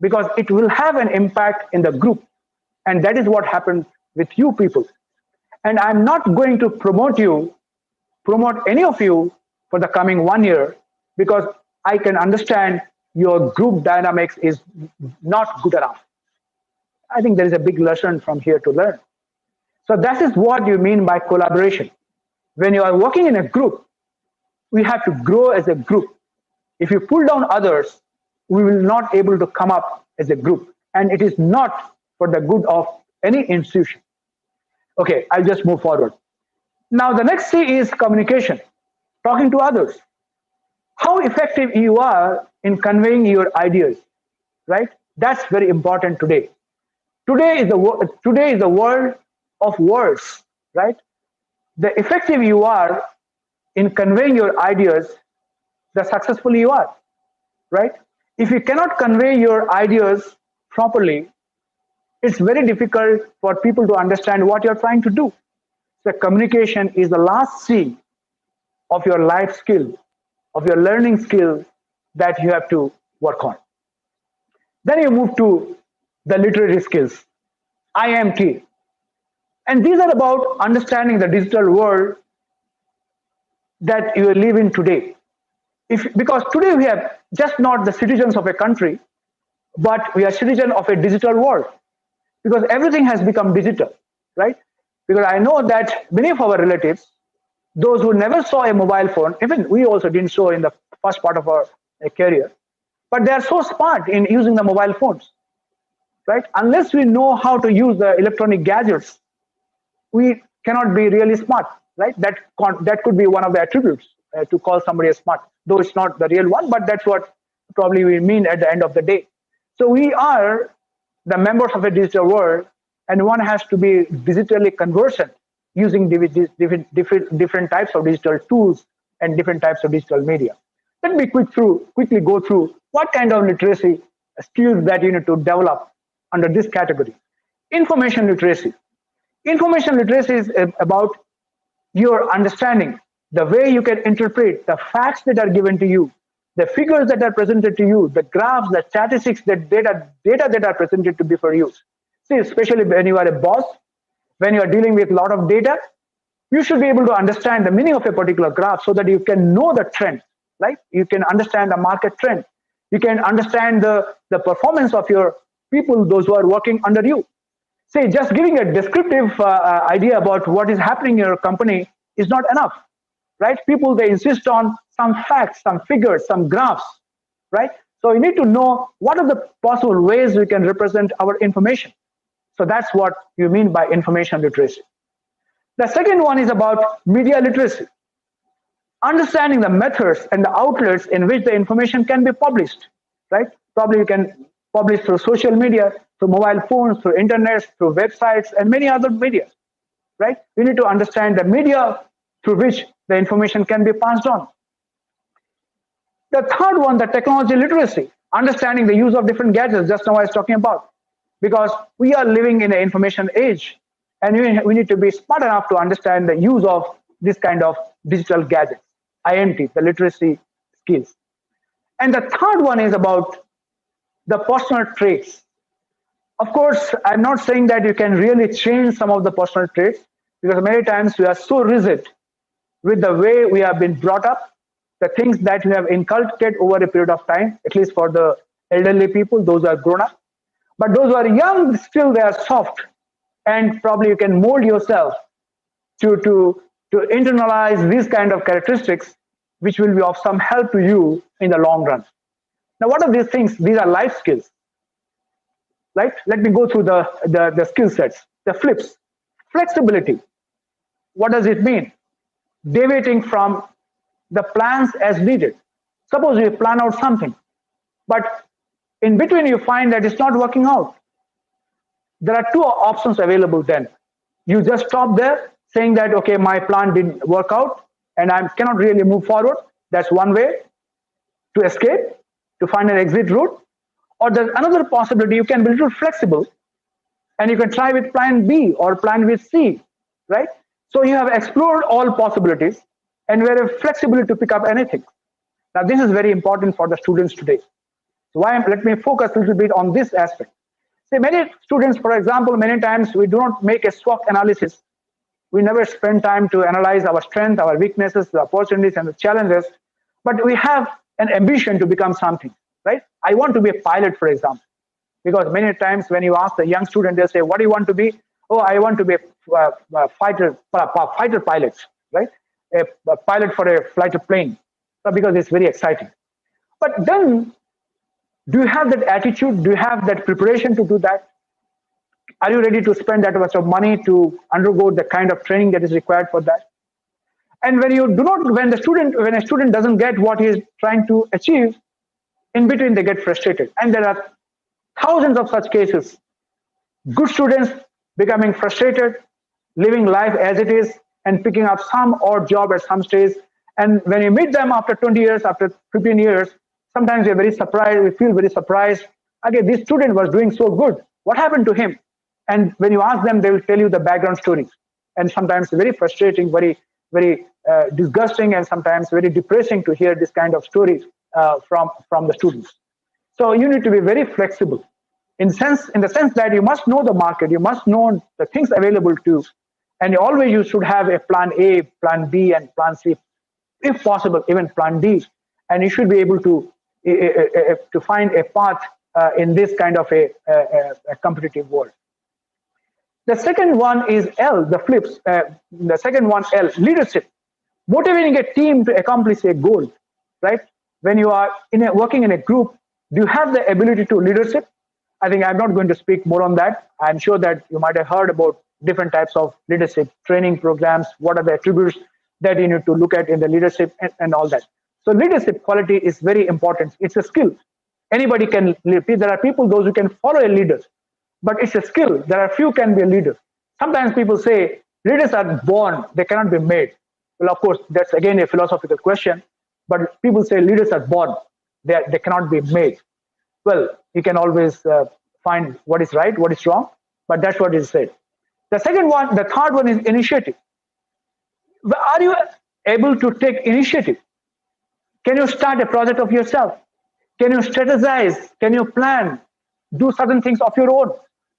because it will have an impact in the group. And that is what happened with you people. And I'm not going to promote any of you for the coming 1 year because I can understand your group dynamics is not good enough. I think there is a big lesson from here to learn. So that is what you mean by collaboration. When you are working in a group, we have to grow as a group. If you pull down others, we will not able to come up as a group. And it is not for the good of any institution. Okay, I'll just move forward. Now, the next C is communication, talking to others. How effective you are in conveying your ideas, right? That's very important today. Today is the world of words, right? The effective you are in conveying your ideas, the successful you are, right? If you cannot convey your ideas properly, it's very difficult for people to understand what you're trying to do. So communication is the last C of your life skill, of your learning skill that you have to work on. Then you move to the literary skills, IMT. And these are about understanding the digital world that you live in today. Because today we are just not the citizens of a country, but we are citizens of a digital world. Because everything has become digital, right? Because I know that many of our relatives, those who never saw a mobile phone, even we also didn't show in the first part of our career, but they are so smart in using the mobile phones, right? Unless we know how to use the electronic gadgets, we cannot be really smart, right? That could be one of the attributes to call somebody a smart, though it's not the real one, but that's what probably we mean at the end of the day. So we are the members of a digital world, and one has to be digitally conversant using different types of digital tools and different types of digital media. Let me quickly go through what kind of literacy skills that you need to develop under this category. Information literacy. Information literacy is about your understanding, the way you can interpret the facts that are given to you, the figures that are presented to you, the graphs, the statistics, the data that are presented to be for you. See, especially when you are a boss, when you are dealing with a lot of data, you should be able to understand the meaning of a particular graph so that you can know the trend, right? You can understand the market trend. You can understand the performance of your people, those who are working under you. say just giving a descriptive idea about what is happening in your company is not enough, right? People, they insist on some facts, some figures, some graphs, right? So you need to know what are the possible ways we can represent our information. So that's what you mean by information literacy. The second one is about media literacy, understanding the methods and the outlets in which the information can be published, right? Probably you can publish through social media, through mobile phones, through internet, through websites, and many other media, right? We need to understand the media through which the information can be passed on. The third one, the technology literacy, understanding the use of different gadgets, just now I was talking about, because we are living in an information age, and we need to be smart enough to understand the use of this kind of digital gadgets, INT, the literacy skills. And the third one is about the personal traits. Of course, I'm not saying that you can really change some of the personal traits, because many times we are so rigid with the way we have been brought up, the things that we have inculcated over a period of time, at least for the elderly people, those who are grown up. But those who are young, still they are soft, and probably you can mold yourself to internalize these kind of characteristics, which will be of some help to you in the long run. Now, what are these things? These are life skills, right? Let me go through the skill sets. The flips, flexibility. What does it mean? Deviating from the plans as needed. Suppose you plan out something, but in between you find that it's not working out. There are two options available then. You just stop there saying that, okay, my plan didn't work out and I cannot really move forward. That's one way to escape, to find an exit route. Or there's another possibility, you can be a little flexible and you can try with plan B or plan with C, right? So you have explored all possibilities and we are flexible to pick up anything. Now, this is very important for the students today. So let me focus a little bit on this aspect. See, many students, for example, many times we do not make a SWOT analysis. We never spend time to analyze our strengths, our weaknesses, the opportunities and the challenges, but we have an ambition to become something, right? I want to be a pilot, for example, because many times when you ask the young student, they say, what do you want to be? Oh, I want to be a fighter pilot, right? A pilot for a fighter plane, because it's very exciting. But then, do you have that attitude? Do you have that preparation to do that? Are you ready to spend that much of money to undergo the kind of training that is required for that? And when a student doesn't get what he is trying to achieve, in between they get frustrated. And there are thousands of such cases. Good students becoming frustrated, living life as it is, and picking up some odd job at some stage. And when you meet them after 20 years, after 15 years, sometimes we're very surprised, we feel very surprised. Okay, this student was doing so good. What happened to him? And when you ask them, they will tell you the background story. And sometimes very frustrating, very disgusting, and sometimes very depressing to hear this kind of story from the students. So you need to be very flexible in the sense that you must know the market, you must know the things available to you, and always you should have a plan A, plan B, and plan C, if possible, even plan D, and you should be able to find a path in this kind of a competitive world. The second one is L, the flips. The second one, L, leadership. Motivating a team to accomplish a goal, right? When you are working in a group, do you have the ability to leadership? I think I'm not going to speak more on that. I'm sure that you might have heard about different types of leadership training programs. What are the attributes that you need to look at in the leadership and all that. So leadership quality is very important. It's a skill. Anybody can lead. There are people, those who can follow a leader, but it's a skill. There are few can be a leader. Sometimes people say leaders are born, they cannot be made. Well, of course, that's again a philosophical question, but people say leaders are born, they cannot be made. Well, you can always find what is right, what is wrong, but that's what is said. The third one is initiative. Are you able to take initiative? Can you start a project of yourself? Can you strategize? Can you plan? Do certain things of your own?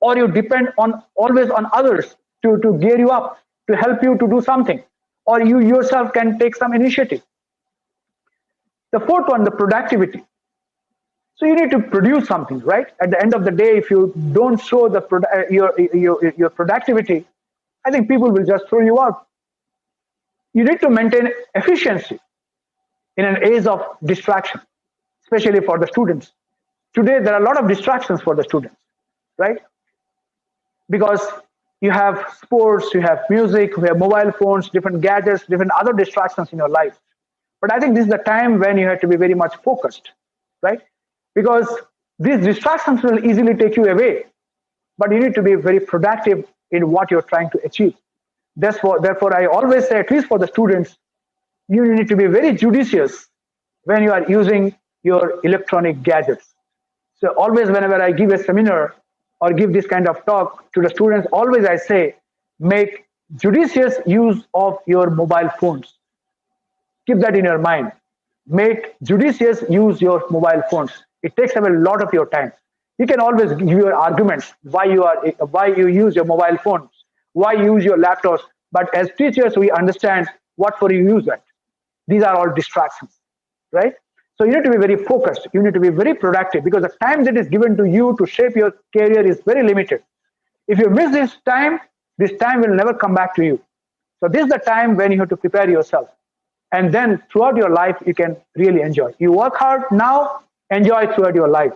Or you depend always on others to gear you up, to help you to do something? Or you yourself can take some initiative? The fourth one, the productivity. So you need to produce something, right? At the end of the day, if you don't show your productivity, I think people will just throw you out. You need to maintain efficiency in an age of distraction, especially for the students. Today, there are a lot of distractions for the students, right? Because you have sports, you have music, you have mobile phones, different gadgets, different other distractions in your life. But I think this is the time when you have to be very much focused, right? Because these distractions will easily take you away, but you need to be very productive in what you're trying to achieve. Therefore, I always say, at least for the students, you need to be very judicious when you are using your electronic gadgets. So always whenever I give a seminar or give this kind of talk to the students, always I say, make judicious use of your mobile phones. Keep that in your mind. Make judicious use your mobile phones. It takes up a lot of your time. You can always give your arguments why you use your mobile phones, why you use your laptops. But as teachers, we understand what for you use that. These are all distractions, right? So you need to be very focused. You need to be very productive because the time that is given to you to shape your career is very limited. If you miss this time will never come back to you. So this is the time when you have to prepare yourself. And then throughout your life, you can really enjoy. You work hard now, enjoy throughout your life.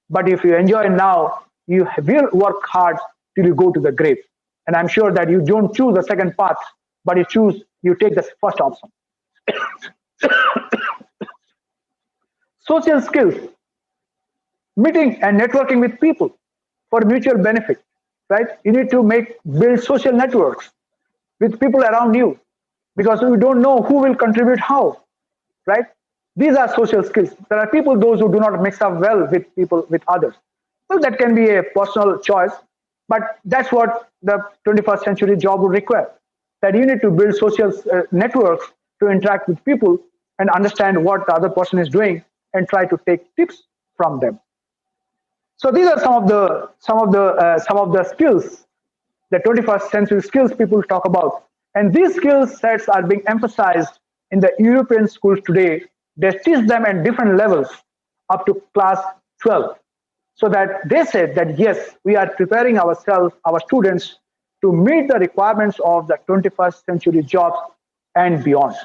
But if you enjoy now, you will work hard till you go to the grave. And I'm sure that you don't choose the second path, but you take the first option. Social skills, meeting and networking with people for mutual benefit, right? You need to build social networks with people around you because you don't know who will contribute how, right? These are social skills. There are people, those who do not mix up well with people, with others. Well, that can be a personal choice, but that's what the 21st century job would require. That you need to build social networks to interact with people and understand what the other person is doing and try to take tips from them. So these are some of the skills, the 21st century skills people talk about, and these skill sets are being emphasized in the European schools today. They teach them at different levels up to class 12, so that they said that yes, we are preparing ourselves, our students, to meet the requirements of the 21st century jobs and beyond.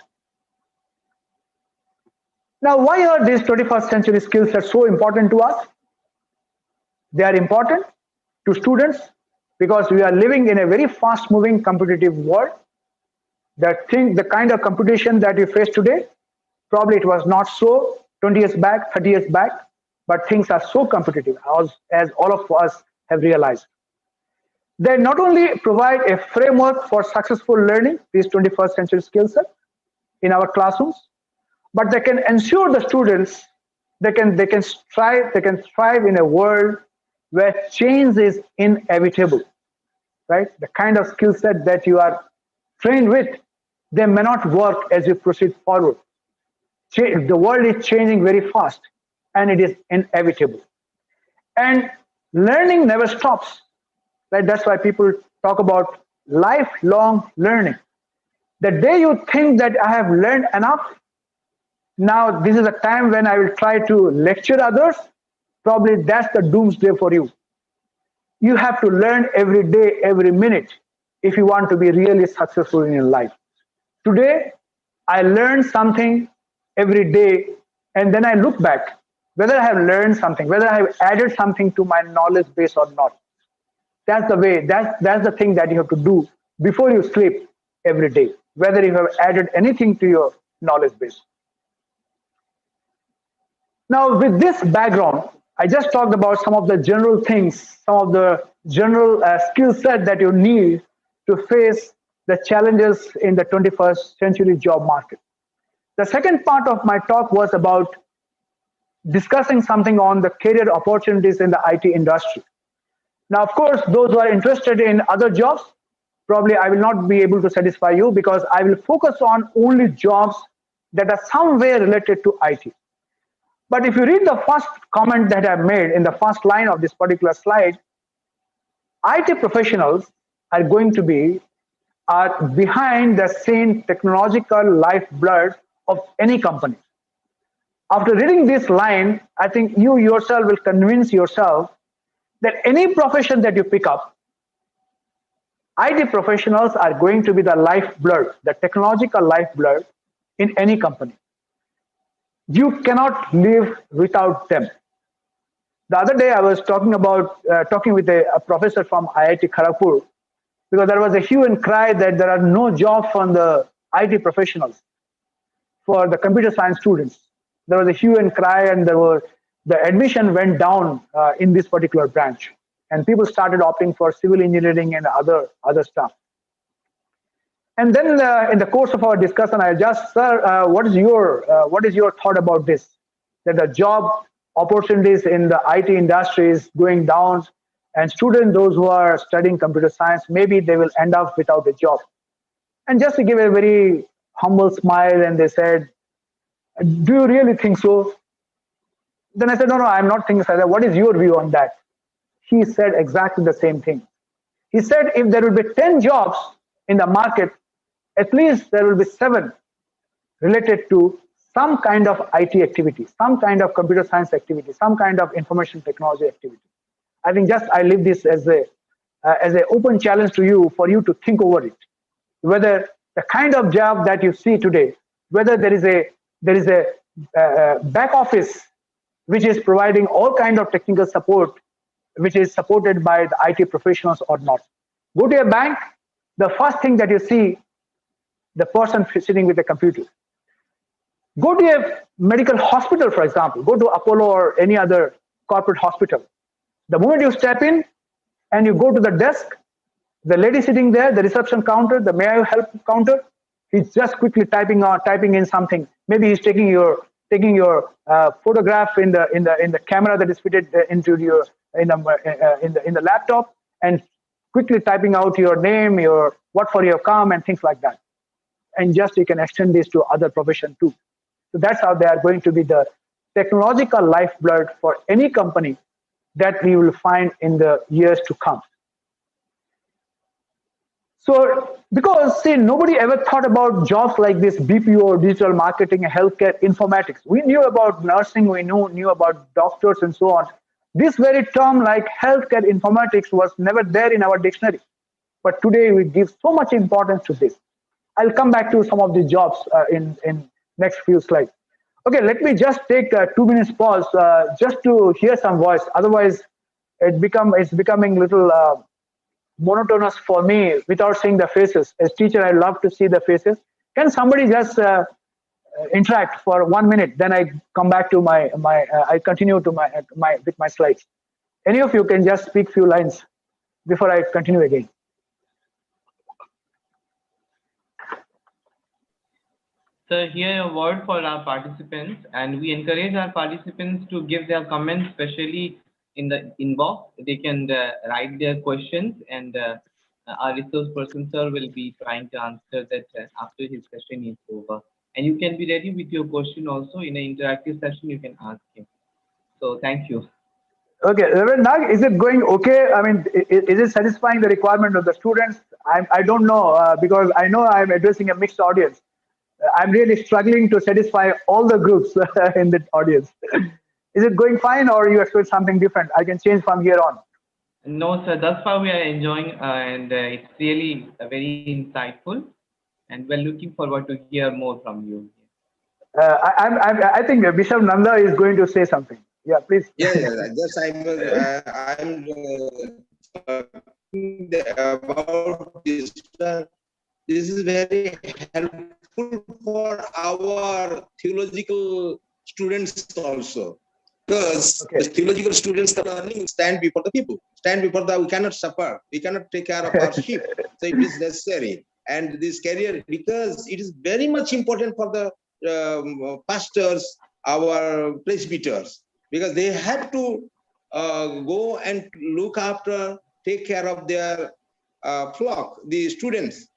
Now, why are these 21st century skill sets so important to us? They are important to students because we are living in a very fast moving competitive world. The kind of competition that we face today, probably it was not so 20 years back, 30 years back, but things are so competitive, as all of us have realized. They not only provide a framework for successful learning, these 21st century skill sets in our classrooms, but they can ensure the students they can thrive in a world where change is inevitable, right? The kind of skill set that you are trained with, they may not work as you proceed forward. The world is changing very fast and it is inevitable. And learning never stops, right? That's why people talk about lifelong learning. The day you think that I have learned enough, now this is a time when I will try to lecture others, probably that's the doomsday for you. You have to learn every day, every minute, if you want to be really successful in your life. Today, I learned something every day, and then I look back, whether I have learned something, whether I have added something to my knowledge base or not. That's the way, that's the thing that you have to do before you sleep every day, whether you have added anything to your knowledge base. Now, with this background, I just talked about some of the general things, some of the general skill set that you need to face the challenges in the 21st century job market. The second part of my talk was about discussing something on the career opportunities in the IT industry. Now, of course, those who are interested in other jobs, probably I will not be able to satisfy you because I will focus on only jobs that are somewhere related to IT. But if you read the first comment that I made in the first line of this particular slide, IT professionals are going to be behind the same technological lifeblood of any company. After reading this line, I think you yourself will convince yourself that any profession that you pick up, IT professionals are going to be the lifeblood, the technological lifeblood in any company. You cannot live without them. The other day, I was talking with a professor from IIT Kharagpur, because there was a hue and cry that there are no jobs for the IT professionals, for the computer science students. There was a hue and cry, and the admission went down in this particular branch, and people started opting for civil engineering and other stuff. And then in the course of our discussion, I just, sir, what is your thought about this? That the job opportunities in the IT industry is going down, and students, those who are studying computer science, maybe they will end up without a job. And just to give a very humble smile, and they said, do you really think so? Then I said, no, I'm not thinking so. What is your view on that? He said exactly the same thing. He said, if there will be 10 jobs in the market, at least there will be 7 related to some kind of IT activity, some kind of computer science activity, some kind of information technology activity. I think just I leave this as an open challenge to you, for you to think over it. Whether the kind of job that you see today, whether there is a back office which is providing all kind of technical support, which is supported by the IT professionals or not. Go to a bank, the first thing that you see, the person sitting with a computer. Go to a medical hospital, for example. Go to Apollo or any other corporate hospital. The moment you step in and you go to the desk, the lady sitting there, the reception counter, the may I help counter, he's just quickly typing in something. Maybe he's taking your photograph in the camera that is fitted into your in the laptop, and quickly typing out your name, your what for your come, and things like that. And just you can extend this to other profession too. So that's how they are going to be the technological lifeblood for any company that we will find in the years to come. So, because see, nobody ever thought about jobs like this, BPO, digital marketing, healthcare, informatics. We knew about nursing, we knew about doctors and so on. This very term like healthcare informatics was never there in our dictionary. But today we give so much importance to this. I'll come back to some of the jobs in next few slides. Okay, let me just take a 2 minutes pause just to hear some voice. Otherwise, it's becoming little monotonous for me without seeing the faces. As teacher, I love to see the faces. Can somebody just interact for 1 minute? Then I come back to I continue to with my slides. Any of you can just speak few lines before I continue again. So here a word for our participants, and we encourage our participants to give their comments, especially in the inbox. They can write their questions, and our resource person, sir, will be trying to answer that after his session is over. And you can be ready with your question also in an interactive session. You can ask him. So thank you. Okay, Reverend Nag, is it going okay? I mean, is it satisfying the requirement of the students? I don't know because I know I'm addressing a mixed audience. I'm really struggling to satisfy all the groups in the audience. Is it going fine, or you expect something different? I can change from here on. No, sir. Thus far, we are enjoying, and it's really very insightful, and we're looking forward to hear more from you. I think Bishop Nanda is going to say something. Yeah, please. Yeah. Just I'm about this. This is very helpful for our theological students also, because the theological students are learning stand before the people, stand before the. We cannot suffer. We cannot take care of our sheep. So it is necessary, and this career, because it is very much important for the pastors, our presbyters, because they have to go and look after, take care of their flock, the students.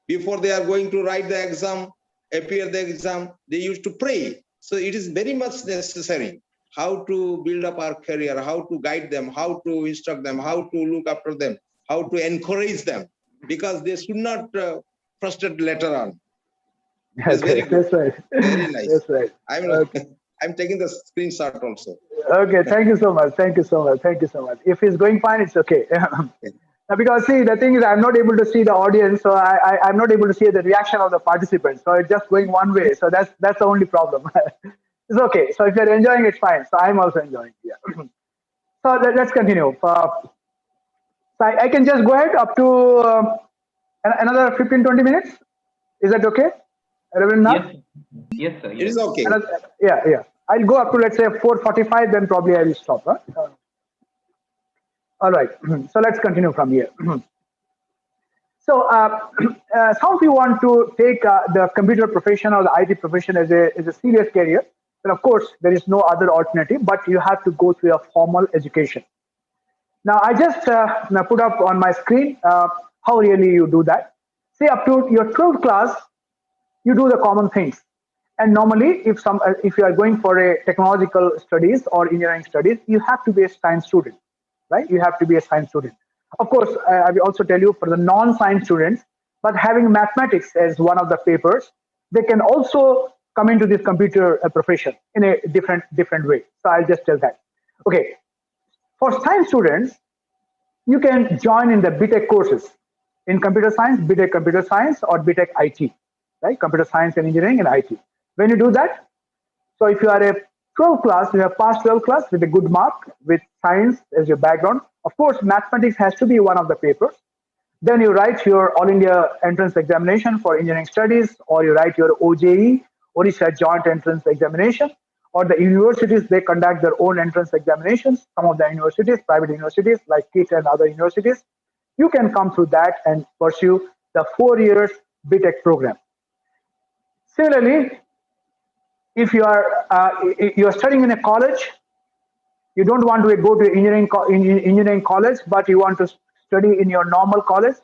Before they are going to write the exam, appear the exam, they used to pray. So it is very much necessary how to build up our career, how to guide them, how to instruct them, how to look after them, how to encourage them, because they should not frustrate later on. It's very good. That's right. Very nice. That's right. I'm taking the screenshot also. Okay, thank you so much. Thank you so much. Thank you so much. If it's going fine, it's okay. Now, because see, the thing is, I'm not able to see the audience, so I'm not able to see the reaction of the participants. So it's just going one way. So that's the only problem. It's okay. So if you're enjoying, it's fine. So I'm also enjoying. Yeah. So let's continue. So I can just go ahead up to another 15-20 minutes. Is that okay? Reverend Nath? Yes. Yes, sir. It Yes. is okay. Yeah. I'll go up to, let's say, 4:45, then probably I will stop. Huh? All right. So let's continue from here. So some of you want to take the computer profession or the IT profession as a serious career. And of course, there is no other alternative, but you have to go through a formal education. Now, I just now put up on my screen how really you do that. Say up to your 12th class, you do the common things. And normally, if you are going for a technological studies or engineering studies, you have to be a science student, right? You have to be a science student. Of course, I will also tell you for the non-science students, but having mathematics as one of the papers, they can also come into this computer profession in a different way. So I'll just tell that. Okay, for science students, you can join in the BTech courses in computer science, BTech computer science, or BTech IT, right? Computer science and engineering and IT. When you do that, so if you are a 12th class, you have passed 12th class with a good mark, with science as your background. Of course, mathematics has to be one of the papers. Then you write your All India Entrance Examination for Engineering Studies, or you write your OJE, Odisha Joint Entrance Examination, or the universities, they conduct their own entrance examinations. Some of the universities, private universities like KIT and other universities, you can come through that and pursue the 4 years BTech program. Similarly, if you are studying in a college, you don't want to go to engineering college, but you want to study in your normal college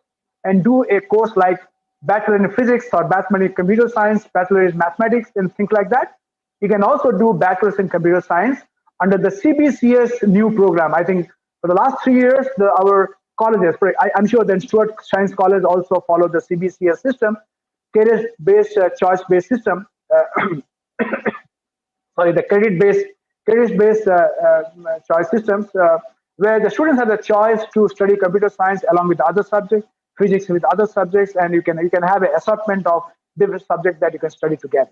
and do a course like Bachelor in Physics or Bachelor in Computer Science, Bachelor in Mathematics, and things like that. You can also do Bachelor's in Computer Science under the CBCS new program. I think for the last 3 years, our colleges, I'm sure that Stuart Science College also followed the CBCS system, career-based, choice-based system. Sorry, the credit-based choice systems, where the students have the choice to study computer science along with other subjects, physics with other subjects, and you can have an assortment of different subjects that you can study together.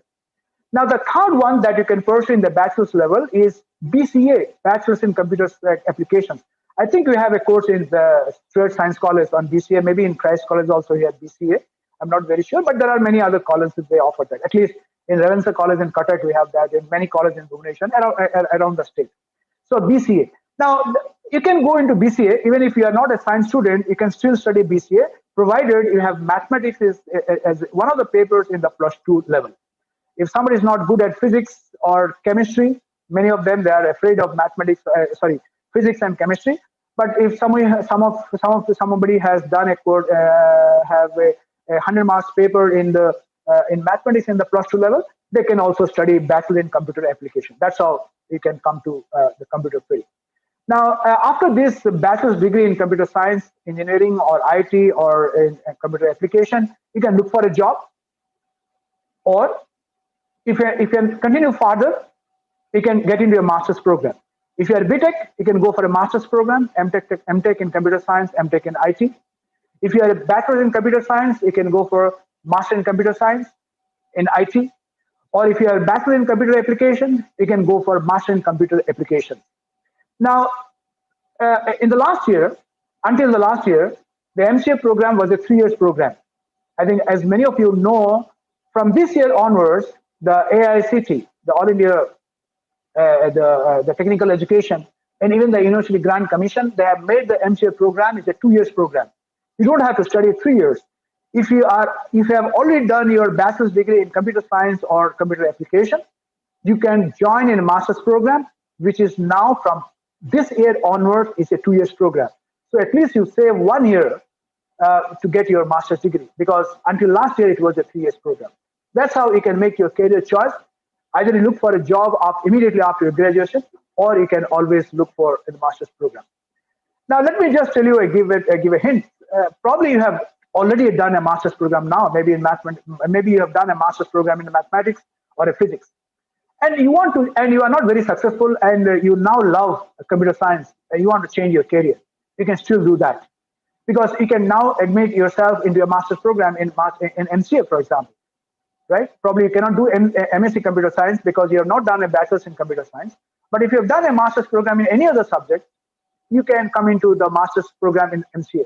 Now, the third one that you can pursue in the bachelor's level is BCA, Bachelor's in Computer Applications. I think we have a course in the Stuart Science College on BCA, maybe in Christ College also we have BCA. I'm not very sure, but there are many other colleges they offer that. At least in Ravenshaw College in Cuttack, we have that. In many colleges in Bhubaneswar, around the state. So BCA. Now, you can go into BCA, even if you are not a science student, you can still study BCA, provided you have mathematics as one of the papers in the +2 level. If somebody is not good at physics or chemistry, many of them, they are afraid of physics and chemistry. But if somebody has done a course, have a 100 marks paper in mathematics in the +2 level, they can also study Bachelor in Computer Application. That's how you can come to the computer field. Now, after this bachelor's degree in computer science, engineering, or IT, or in computer application, you can look for a job. Or if you can continue further, you can get into a master's program. If you are BTech, you can go for a master's program, MTech in computer science, MTech in IT. If you are a bachelor in computer science, you can go for master in computer science in IT. Or if you are a bachelor in computer application, you can go for master in computer applications. Now, until the last year, the MCA program was a 3 years program. I think as many of you know, from this year onwards, the AICT, the All India, the Technical Education, and even the University Grant Commission, they have made the MCA program is a 2 years program. You don't have to study 3 years. If you have already done your bachelor's degree in computer science or computer application, you can join in a master's program, which is now from this year onwards is a 2 years program. So at least you save 1 year to get your master's degree, because until last year it was a 3 years program. That's how you can make your career choice. Either you look for a job immediately after your graduation, or you can always look for a master's program. Now, let me just tell you, give a hint. Probably you have already done a master's program now, maybe in mathematics, maybe you have done a master's program in mathematics or a physics. and you are not very successful, and you now love computer science, and you want to change your career, you can still do that, because you can now admit yourself into a master's program in MCA, for example, right? Probably you cannot do MSc computer science because you have not done a bachelor's in computer science. But if you have done a master's program in any other subject, you can come into the master's program in MCA.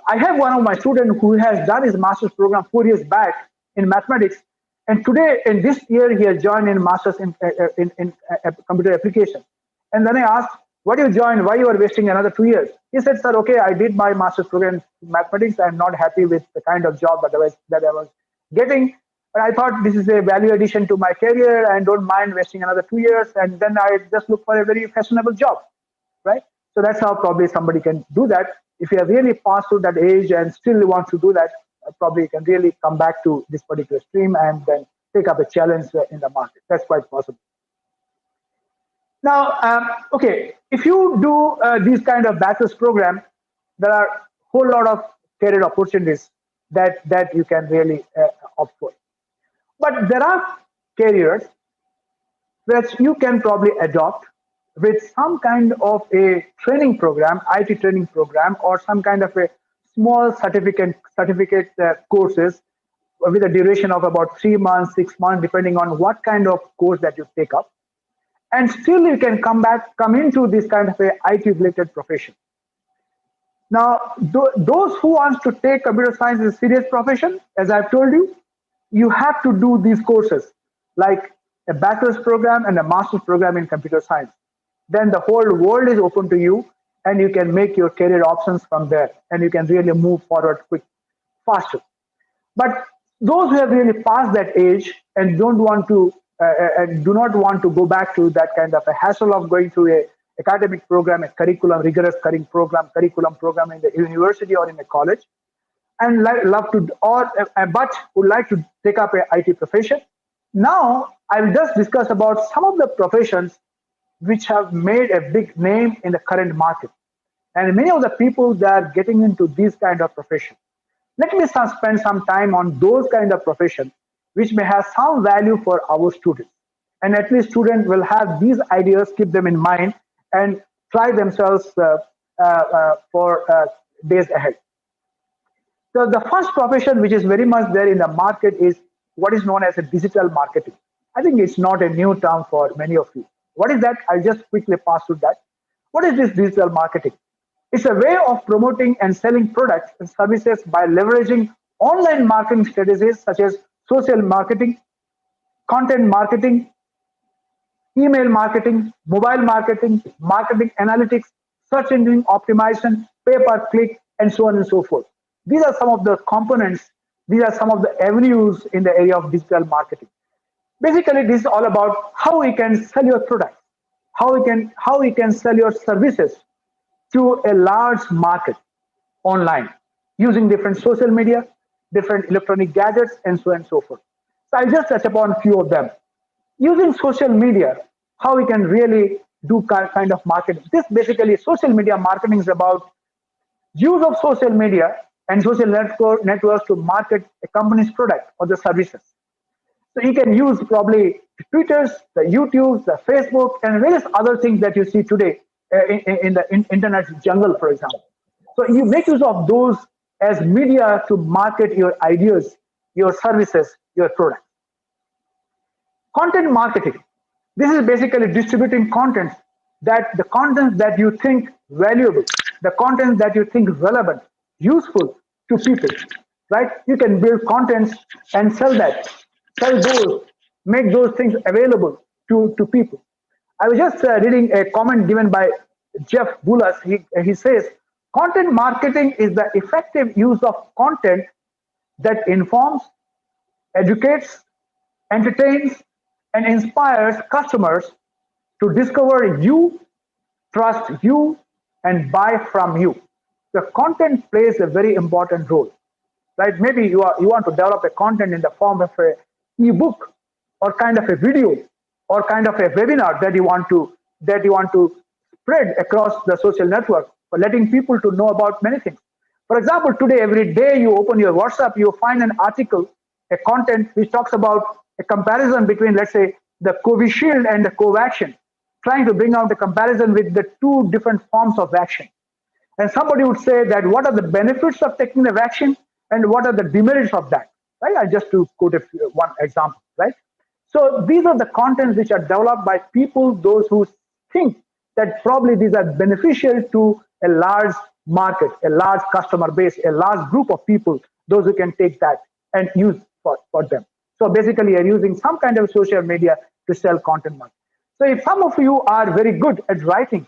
I have one of my students who has done his master's program 4 years back in mathematics, and today in this year he has joined in master's in computer application. And then I asked, "Why do you join? Why you are wasting another 2 years?" He said, "Sir, okay, I did my master's program in mathematics. I'm not happy with the kind of job that I was getting. But I thought this is a value addition to my career and don't mind wasting another 2 years. And then I just look for a very fashionable job," right? So that's how probably somebody can do that. If you have really passed through that age and still want to do that, probably you can really come back to this particular stream and then take up a challenge in the market. That's quite possible. Now, okay, if you do these kind of bachelor's program, there are a whole lot of career opportunities that you can really opt for. But there are careers which you can probably adopt with some kind of a training program, IT training program, or some kind of a small certificate courses with a duration of about 3 months, 6 months, depending on what kind of course that you take up. And still you can come into this kind of a IT related profession. Now, those who want to take computer science as a serious profession, as I've told you, you have to do these courses like a bachelor's program and a master's program in computer science. Then the whole world is open to you, and you can make your career options from there, and you can really move forward faster. But those who have really passed that age and don't want to and do not want to go back to that kind of a hassle of going through a academic program, a curriculum, rigorous curriculum program in the university or in a college, and love to, but would like to take up a IT profession. Now, I will just discuss about some of the professions which have made a big name in the current market. And many of the people that are getting into these kind of profession. Let me spend some time on those kind of professions which may have some value for our students. And at least students will have these ideas, keep them in mind, and try themselves for days ahead. So the first profession which is very much there in the market is what is known as a digital marketing. I think it's not a new term for many of you. What is that? I'll just quickly pass through that. What is this digital marketing? It's a way of promoting and selling products and services by leveraging online marketing strategies such as social marketing, content marketing, email marketing, mobile marketing, marketing analytics, search engine optimization, pay-per-click, and so on and so forth. These are some of the components. These are some of the avenues in the area of digital marketing. Basically, this is all about how we can sell your products, how we can sell your services to a large market online using different social media, different electronic gadgets, and so on and so forth. So I'll just touch upon a few of them. Using social media, how we can really do kind of marketing. This basically, social media marketing is about use of social media and social networks to market a company's product or the services. So you can use probably Twitters, the YouTubes, the Facebook, and various other things that you see today in the internet jungle, for example. So you make use of those as media to market your ideas, your services, your products. Content marketing. This is basically distributing content the content that you think valuable, the content that you think relevant, useful to people, right? You can build contents and sell those, make those things available to people. I was just reading a comment given by Jeff Bullas. He says, content marketing is the effective use of content that informs, educates, entertains, and inspires customers to discover you, trust you, and buy from you. The content plays a very important role, right? Maybe you want to develop a content in the form of a ebook or kind of a video or kind of a webinar that you want to spread across the social network for letting people to know about many things. For example, today, every day you open your WhatsApp, you find an article, a content which talks about a comparison between, let's say, the Covishield and the Covaxin, trying to bring out a comparison with the two different forms of vaccine. And somebody would say that what are the benefits of taking the vaccine and what are the demerits of that, right? I just to quote one example, right? So these are the contents which are developed by people, those who think that probably these are beneficial to a large market, a large customer base, a large group of people, those who can take that and use for them. So basically, you're using some kind of social media to sell content marketing. So if some of you are very good at writing,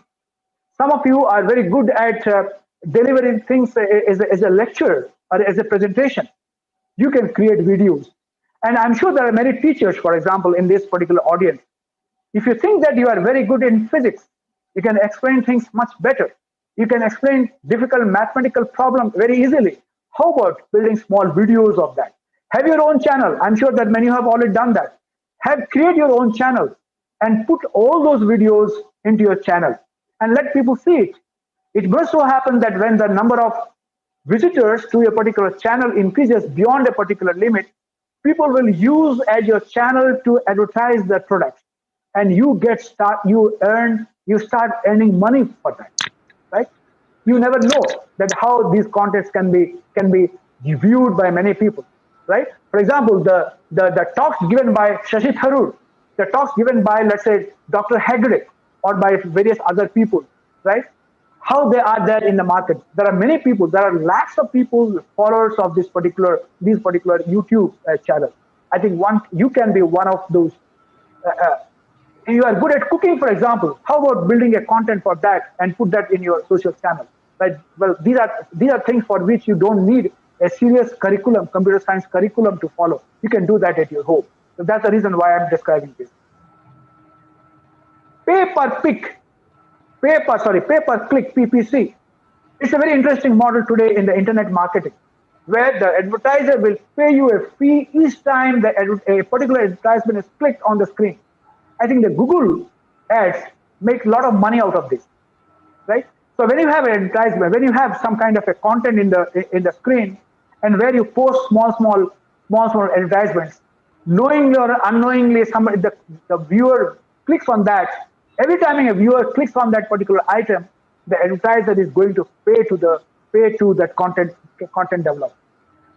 some of you are very good at delivering things as a lecture or as a presentation, you can create videos. And I'm sure there are many teachers, for example, in this particular audience. If you think that you are very good in physics, you can explain things much better. You can explain difficult mathematical problems very easily. How about building small videos of that? Have your own channel. I'm sure that many have already done that. Create your own channel and put all those videos into your channel and let people see it. It must so happen that when the number of visitors to a particular channel increases beyond a particular limit, people will use as your channel to advertise their products, and you start earning money for that, right? You never know that how these contents can be viewed by many people, right? For example, the talks given by Shashi Tharoor, the talks given by, let's say, Dr. Hegde, or by various other people, right? How they are there in the market. There are many people. There are lakhs of people, followers of these particular YouTube channel. I think you can be one of those. You are good at cooking, for example. How about building a content for that and put that in your social channel? Right? Well, these are things for which you don't need a serious curriculum, computer science curriculum to follow. You can do that at your home. So that's the reason why I'm describing this. Pay per click, PPC. It's a very interesting model today in the internet marketing, where the advertiser will pay you a fee each time a particular advertisement is clicked on the screen. I think the Google ads make a lot of money out of this, right? So when you have an advertisement, when you have some kind of a content in the screen, and where you post small advertisements, knowingly or unknowingly, the viewer clicks on that. Every time a viewer clicks on that particular item, the advertiser is going to pay to that content developer.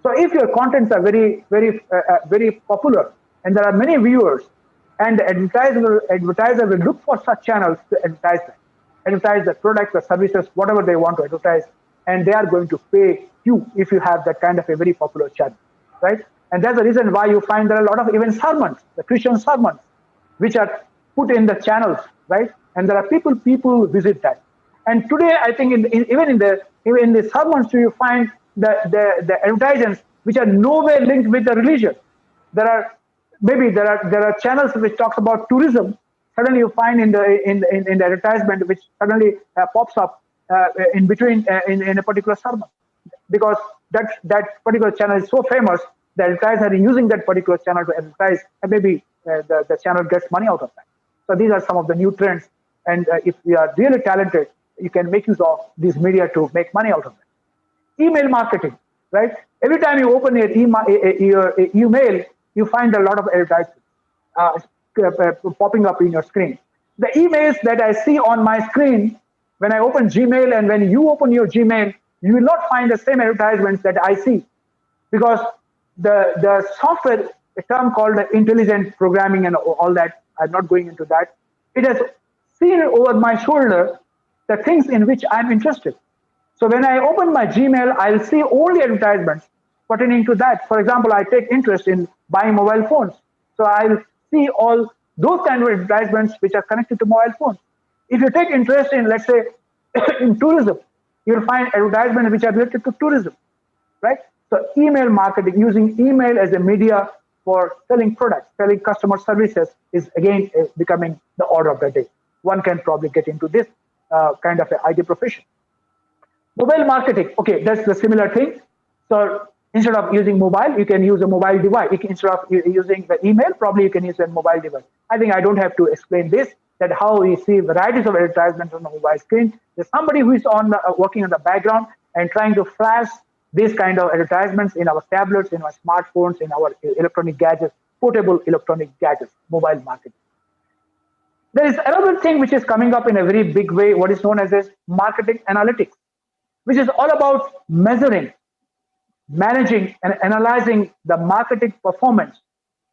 So if your contents are very popular and there are many viewers, and the advertiser will look for such channels to advertise the products or services, whatever they want to advertise, and they are going to pay you if you have that kind of a very popular channel, right? And that's the reason why you find there are a lot of even sermons, the Christian sermons, which are put in the channels, right? And there are people visit that. And today, I think even in the sermons, you find the advertisements which are nowhere linked with the religion. There are channels which talks about tourism. Suddenly, you find in the advertisement which suddenly pops up in between in a particular sermon, because that particular channel is so famous. The advertiser is using that particular channel to advertise, and maybe the channel gets money out of that. So these are some of the new trends, and if we are really talented, you can make use of these media to make money out of it. Email marketing, right? Every time you open your email, you find a lot of advertisements popping up in your screen. The emails that I see on my screen when I open Gmail, and when you open your Gmail, you will not find the same advertisements that I see, because the software, a term called intelligent programming and all that, I'm not going into that. It has seen over my shoulder the things in which I'm interested. So when I open my Gmail, I'll see only advertisements pertaining to that. For example, I take interest in buying mobile phones. So I'll see all those kind of advertisements which are connected to mobile phones. If you take interest in, let's say, in tourism, you'll find advertisements which are related to tourism, right? So email marketing, using email as a media for selling products, selling customer services, is again becoming the order of the day. One can probably get into this kind of an IT profession. Mobile marketing, okay, that's the similar thing. So instead of using mobile, you can use a mobile device. Instead of using the email, probably you can use a mobile device. I think I don't have to explain this, that how we see varieties of advertisements on the mobile screen. There's somebody who is working on the background and trying to flash these kind of advertisements in our tablets, in our smartphones, in our electronic gadgets, portable electronic gadgets, mobile marketing. There is another thing which is coming up in a very big way, what is known as marketing analytics, which is all about measuring, managing, and analyzing the marketing performance.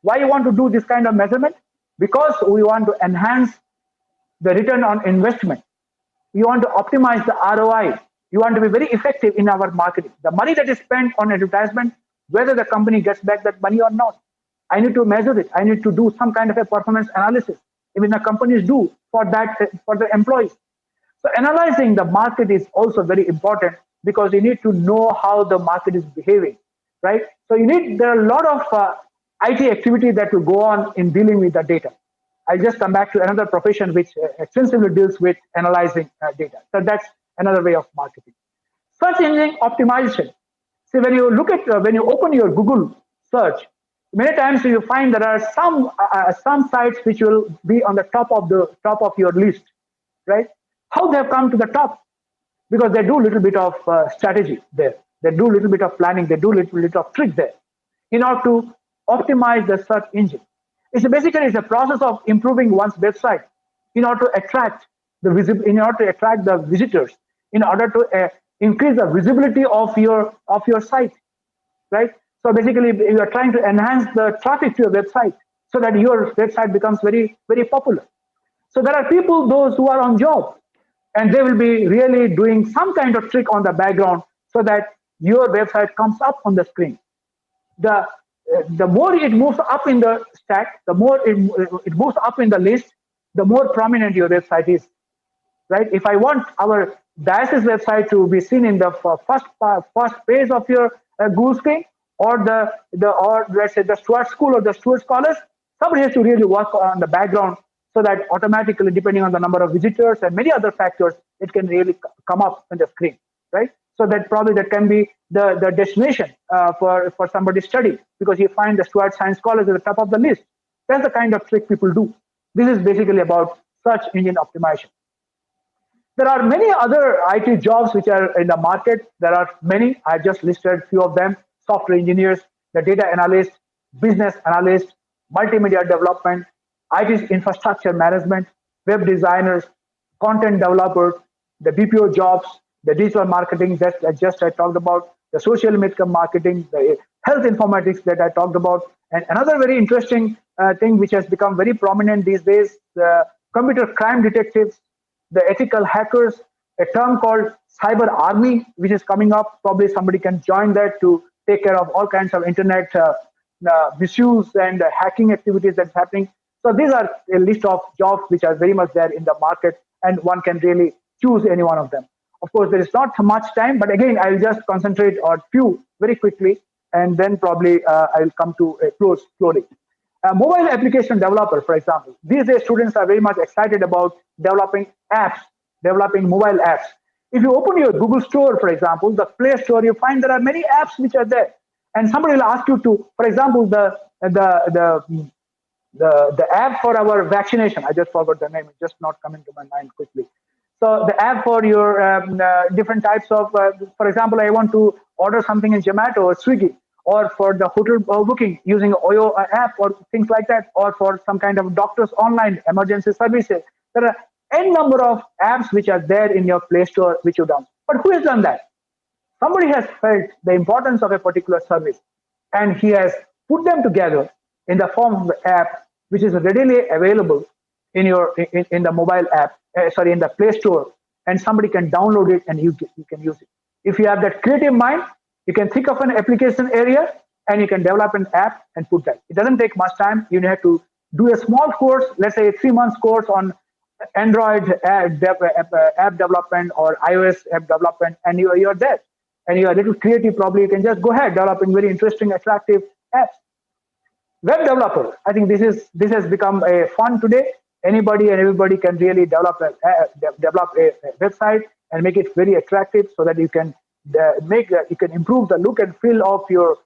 Why you want to do this kind of measurement? Because we want to enhance the return on investment. You want to optimize the ROI. You want to be very effective in our marketing. The money that is spent on advertisement, whether the company gets back that money or not. I need to measure it. I need to do some kind of a performance analysis. Even the companies do for that, for the employees. So analyzing the market is also very important because you need to know how the market is behaving, right? So there are a lot of IT activity that will go on in dealing with the data. I'll just come back to another profession which extensively deals with analyzing data. So that's another way of marketing. Search engine optimization. See, when you look at, when you open your Google search, many times you find there are some sites which will be on the top of your list, right? How they have come to the top? Because they do a little bit of strategy there. They do a little bit of planning. They do a little bit of trick there in order to optimize the search engine. It's basically a process of improving one's website in order to attract the visitors, in order to increase the visibility of your site, right? So basically, you are trying to enhance the traffic to your website so that your website becomes very, very popular. So there are people, those who are on job, and they will be really doing some kind of trick on the background so that your website comes up on the screen. The more it moves up in the stack, the more it moves up in the list, the more prominent your website is, right? If I want our diocese website to be seen in the first page of your Google screen, or let's say the Stuart School or the Stuart Scholars, somebody has to really work on the background so that automatically, depending on the number of visitors and many other factors, it can really come up on the screen, right? So that can be the destination for somebody's study, because you find the Stuart Science College at the top of the list. That's the kind of trick people do. This is basically about search engine optimization. There are many other IT jobs which are in the market. There are many. I just listed a few of them: software engineers, the data analyst, business analyst, multimedia development, IT infrastructure management, web designers, content developers, the BPO jobs, the digital marketing that I talked about, the social media marketing, the health informatics that I talked about. And another very interesting thing which has become very prominent these days, the computer crime detectives, the ethical hackers, a term called cyber army, which is coming up. Probably somebody can join that to take care of all kinds of internet misuse and hacking activities that's happening. So these are a list of jobs which are very much there in the market, and one can really choose any one of them. Of course, there is not much time, but again, I'll just concentrate on few very quickly, and then probably I'll come to a close slowly. Mobile application developer, for example. These days, students are very much excited about developing apps, developing mobile apps. If you open your Google Store, for example, the Play Store, you find there are many apps which are there. And somebody will ask you to, for example, the app for our vaccination. I just forgot the name. It's just not coming to my mind quickly. So the app for your different types of, for example, I want to order something in Zomato or Swiggy, or for the hotel booking using OYO app or things like that, or for some kind of doctor's online emergency services. There are n number of apps which are there in your Play Store which you download. But who has done that? Somebody has felt the importance of a particular service, and he has put them together in the form of the app, which is readily available in the mobile app, in the Play Store, and somebody can download it and you can use it. If you have that creative mind, you can think of an application area and you can develop an app and put that. It doesn't take much time. You have to do a small course, let's say a 3 months course on Android app development or iOS app development, and you're there. And you're a little creative, probably you can just go ahead developing very interesting, attractive apps. Web developer, I think this has become a fun today. Anybody and everybody can really develop a website and make it very attractive, so that you can improve the look and feel of your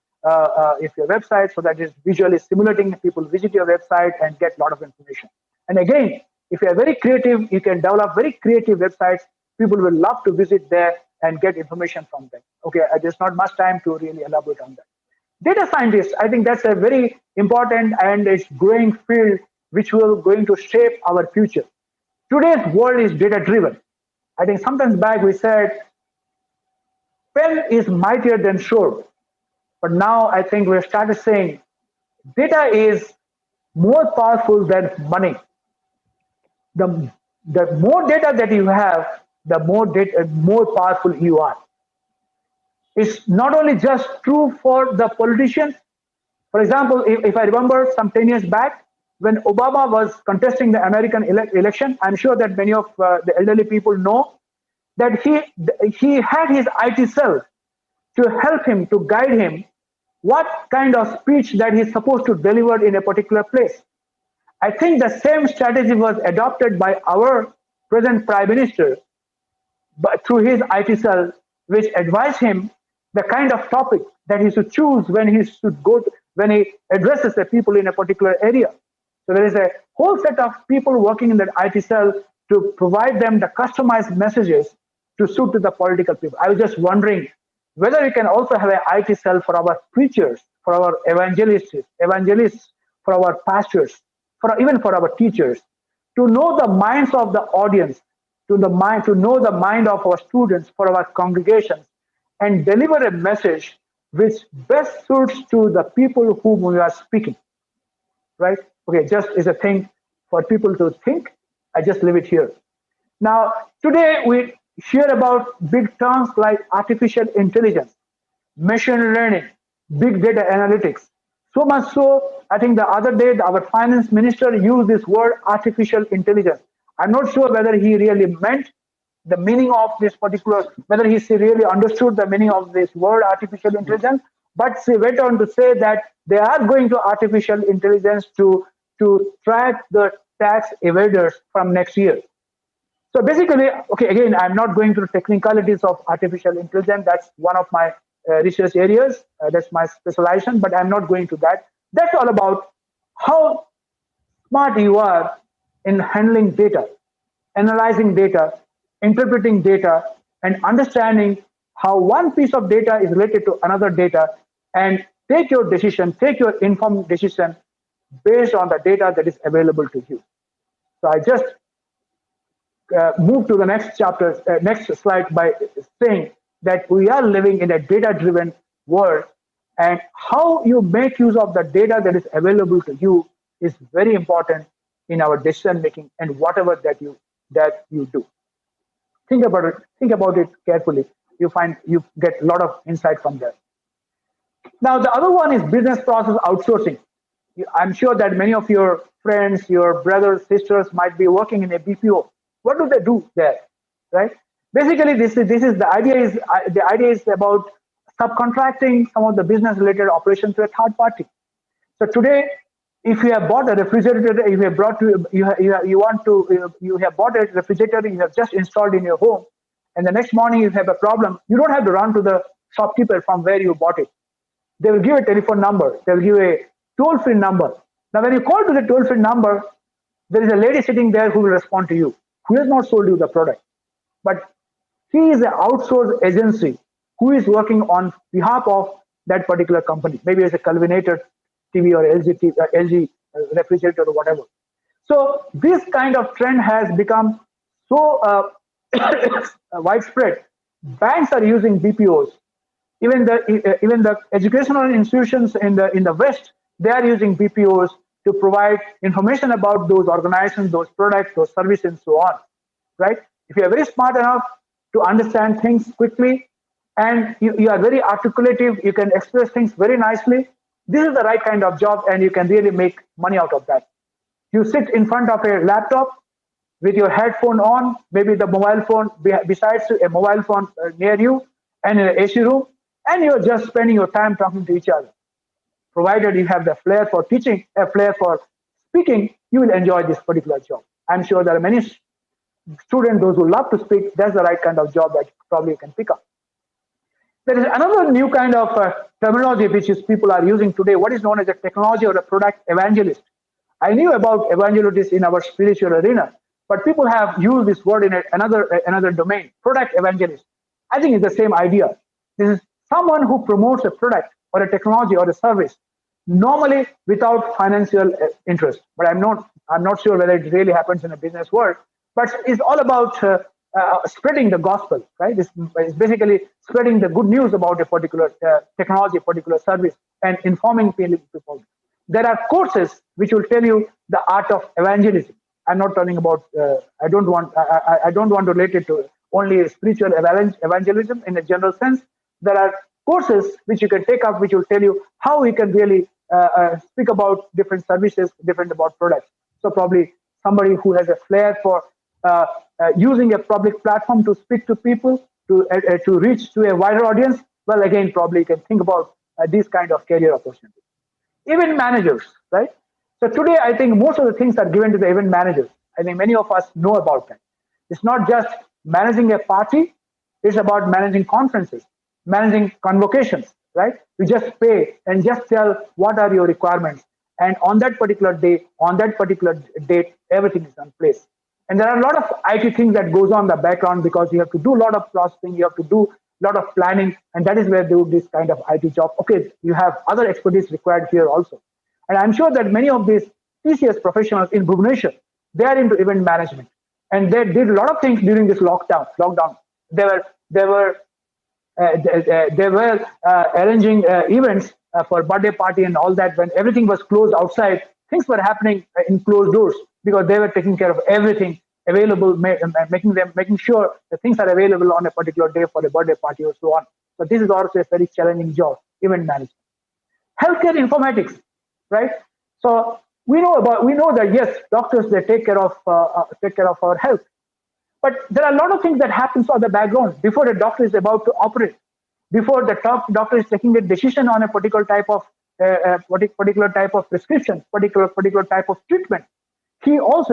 website, so that it's visually stimulating. People visit your website and get a lot of information. And again, if you are very creative, you can develop very creative websites. People will love to visit there and get information from them. Okay, there's not much time to really elaborate on that. Data scientists, I think that's a very important and it's growing field which will going to shape our future. Today's world is data driven. I think sometimes back we said pen is mightier than sword, but now I think we've started saying data is more powerful than money. The, the more data that you have, the more powerful you are. It's not only just true for the politicians. For example, if I remember some 10 years back, when Obama was contesting the American election, I'm sure that many of the elderly people know that he had his IT cell to help him, to guide him, what kind of speech that he's supposed to deliver in a particular place. I think the same strategy was adopted by our present Prime Minister, but through his IT cell, which advised him the kind of topic that he should choose when he should go to, when he addresses the people in a particular area. So there is a whole set of people working in that IT cell to provide them the customized messages to suit to the political people. I was just wondering whether we can also have an IT cell for our preachers, for our evangelists, for our pastors, even for our teachers, to know the minds of the audience, to know the mind of our students, for our congregations, and deliver a message which best suits to the people whom we are speaking. Right? Okay, just is a thing for people to think. I just leave it here. Now, today we hear about big terms like artificial intelligence, machine learning, big data analytics. So much so, I think the other day, our finance minister used this word artificial intelligence. I'm not sure whether he really meant the meaning of this particular, whether he really understood the meaning of this word artificial intelligence, but he went on to say that they are going to artificial intelligence to track the tax evaders from next year. So basically, okay, again, I'm not going to the technicalities of artificial intelligence. That's one of my research areas. That's my specialization, but I'm not going to that. That's all about how smart you are in handling data, analyzing data, interpreting data, and understanding how one piece of data is related to another data, and take your decision, take your informed decision based on the data that is available to you. So I just move to the next chapter, next slide, by saying that we are living in a data-driven world, and how you make use of the data that is available to you is very important in our decision making and whatever that you do. Think about it carefully. You get a lot of insight from there. Now, the other one is business process outsourcing. I'm sure that many of your friends, your brothers, sisters might be working in a BPO. What do they do there, right? Basically, this is the idea is about subcontracting some of the business-related operations to a third party. So today, if you have bought a refrigerator, if you have bought a refrigerator you have just installed in your home, and the next morning you have a problem, you don't have to run to the shopkeeper from where you bought it. They will give a telephone number. They will give a toll-free number. Now, when you call to the toll-free number, there is a lady sitting there who will respond to you, who has not sold you the product. But he is an outsourced agency who is working on behalf of that particular company. Maybe it's a Kelvinator TV or LG refrigerator or whatever. So this kind of trend has become so widespread. Banks are using BPOs. Even the educational institutions in the West, they are using BPOs to provide information about those organizations, those products, those services, and so on. Right? If you are very smart enough to understand things quickly, and you are very articulative, you can express things very nicely, this is the right kind of job, and you can really make money out of that. You sit in front of a laptop with your headphone on, maybe the mobile phone besides a mobile phone near you, and in an AC room, and you're just spending your time talking to each other. Provided you have the flair for teaching, a flair for speaking, you will enjoy this particular job. I'm sure there are many students, those who love to speak, that's the right kind of job that probably you can pick up. There is another new kind of terminology which is people are using today, what is known as a technology or a product evangelist. I knew about evangelists in our spiritual arena, but people have used this word in another domain, product evangelist. I think it's the same idea. This is someone who promotes a product or a technology or a service normally without financial interest. But I'm not sure whether it really happens in the business world. But it's all about spreading the gospel, right? It's basically spreading the good news about a particular technology, particular service, and informing people. There are courses which will tell you the art of evangelism. I'm not talking about. I don't want to relate it to only spiritual evangelism in a general sense. There are courses which you can take up, which will tell you how you can really speak about different services, different about products. So probably somebody who has a flair for using a public platform to speak to people, to reach to a wider audience. Well, again, probably you can think about these kind of career opportunities. Event managers, right? So today, I think most of the things are given to the event managers. I think many of us know about that. It's not just managing a party, it's about managing conferences, managing convocations, right? You just pay and just tell what are your requirements. And on that particular day, on that particular date, everything is in place. And there are a lot of IT things that goes on in the background because you have to do a lot of processing, you have to do a lot of planning, and that is where they do this kind of IT job. Okay, you have other expertise required here also. And I'm sure that many of these TCS professionals in Bhubaneswar, they are into event management. And they did a lot of things during this lockdown. They were arranging events for birthday party and all that. When everything was closed outside, things were happening in closed doors because they were taking care of everything available, making sure that things are available on a particular day for a birthday party or so on. So this is also a very challenging job, event management. Healthcare informatics, right? So we know that yes, doctors, they take care of our health, but there are a lot of things that happens on the background before the doctor is about to operate, before the doctor is taking a decision on a particular type of prescription, particular type of treatment. She or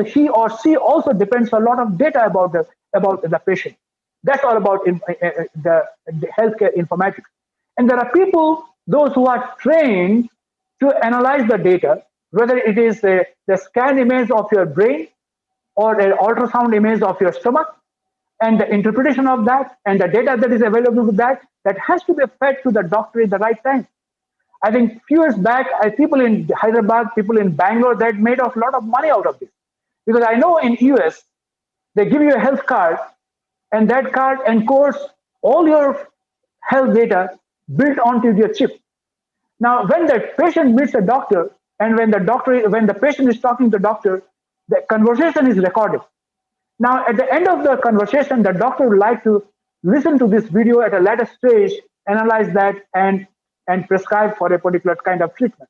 she also depends a lot of data about the patient. That's all about the healthcare informatics. And there are people, those who are trained to analyze the data, whether it is the scan image of your brain or an ultrasound image of your stomach, and the interpretation of that and the data that is available with that has to be fed to the doctor at the right time. I think few years back, people in Hyderabad, people in Bangalore, that made a lot of money out of this. Because I know in US, they give you a health card, and that card encodes all your health data built onto your chip. Now, when the patient meets a doctor, and when the patient is talking to the doctor, the conversation is recorded. Now, at the end of the conversation, the doctor would like to listen to this video at a later stage, analyze that, and prescribe for a particular kind of treatment.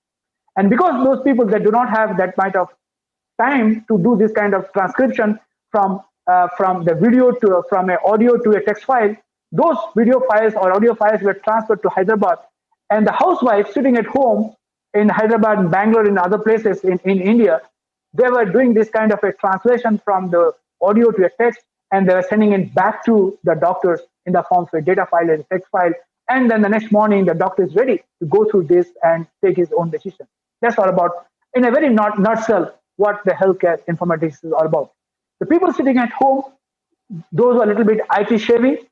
And because those people that do not have that kind of time to do this kind of transcription from the video from an audio to a text file, those video files or audio files were transferred to Hyderabad. And the housewife sitting at home in Hyderabad, and Bangalore, and other places in India, they were doing this kind of a translation from the audio to a text, and they were sending it back to the doctors in the form of a data file and a text file. And then the next morning, the doctor is ready to go through this and take his own decision. That's all about, in a very nutshell, what the healthcare informatics is all about. The people sitting at home, those who are a little bit IT savvy,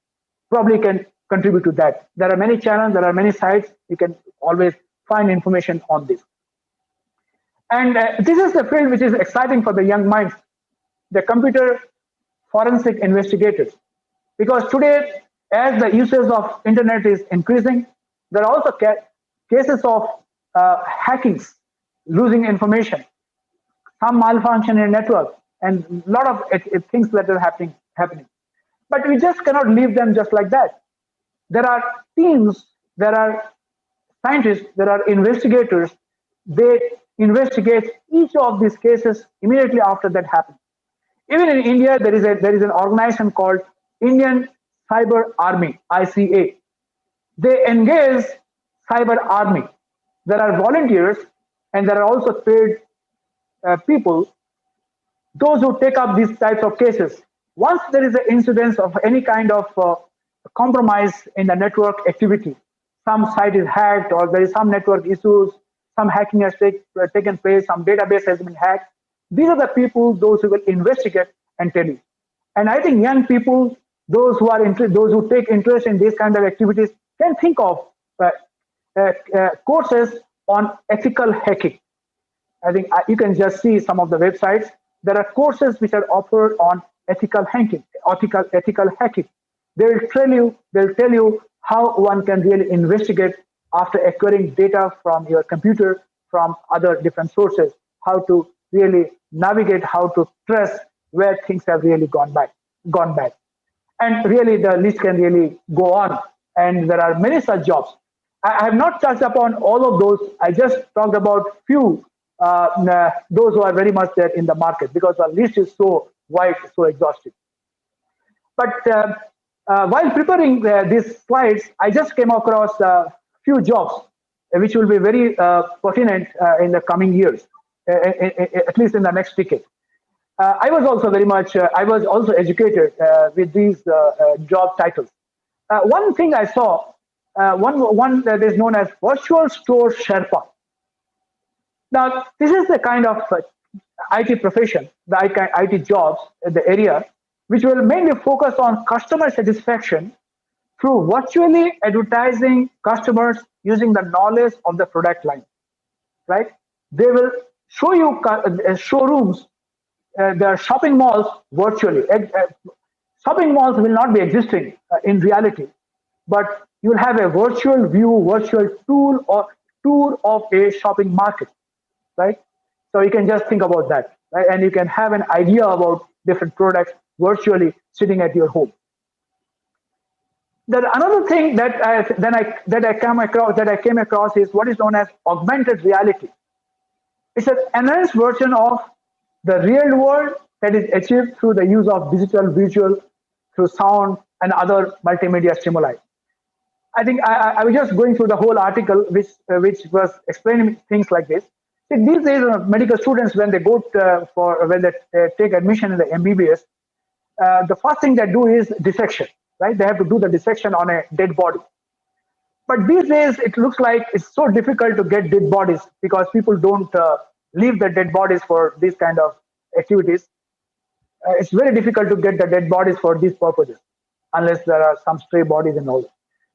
probably can contribute to that. There are many channels, there are many sites. You can always find information on this. And this is the field which is exciting for the young minds, the computer forensic investigators. Because today, as the usage of internet is increasing, there are also cases of hackings, losing information, some malfunction in network, and a lot of things that are happening. But we just cannot leave them just like that. There are teams, there are scientists, there are investigators. They investigate each of these cases immediately after that happens. Even in India, there is an organization called Indian Cyber Army, ICA. They engage cyber army. There are volunteers, and there are also paid people, those who take up these types of cases. Once there is an incidence of any kind of compromise in the network activity, some site is hacked, or there is some network issues, some hacking has taken place, some database has been hacked. These are the people, those who will investigate and tell you. And I think young people, those who take interest in these kind of activities, can think of courses on ethical hacking. I think you can just see some of the websites. There are courses which are offered on ethical hacking, ethical hacking. They'll tell you how one can really investigate after acquiring data from your computer, from other different sources, how to really navigate, how to trace where things have really gone bad. And really the list can really go on. And there are many such jobs. I have not touched upon all of those. I just talked about few, those who are very much there in the market, because the list is so wide, so exhaustive. But while preparing these slides, I just came across a few jobs which will be very pertinent in the coming years, at least in the next decade. I was also very much, I was also educated with these job titles. One thing I saw, one that is known as virtual store Sherpa. Now, this is the kind of IT profession, the IT jobs, the area, which will mainly focus on customer satisfaction through virtually advertising customers using the knowledge of the product line, right? They will show you showrooms, the shopping malls virtually. Shopping malls will not be existing in reality, but you'll have a virtual view, virtual tour of a shopping market, right? So you can just think about that, right? And you can have an idea about different products virtually sitting at your home. Then another thing that I came across is what is known as augmented reality. It's an enhanced version of the real world that is achieved through the use of digital visual, through sound and other multimedia stimuli. I think I was just going through the whole article, which was explaining things like this. See, these days, medical students, when they go when they take admission in the MBBS, the first thing they do is dissection, right? They have to do the dissection on a dead body. But these days, it looks like it's so difficult to get dead bodies because people don't leave the dead bodies for these kind of activities. It's very difficult to get the dead bodies for these purposes, unless there are some stray bodies and all.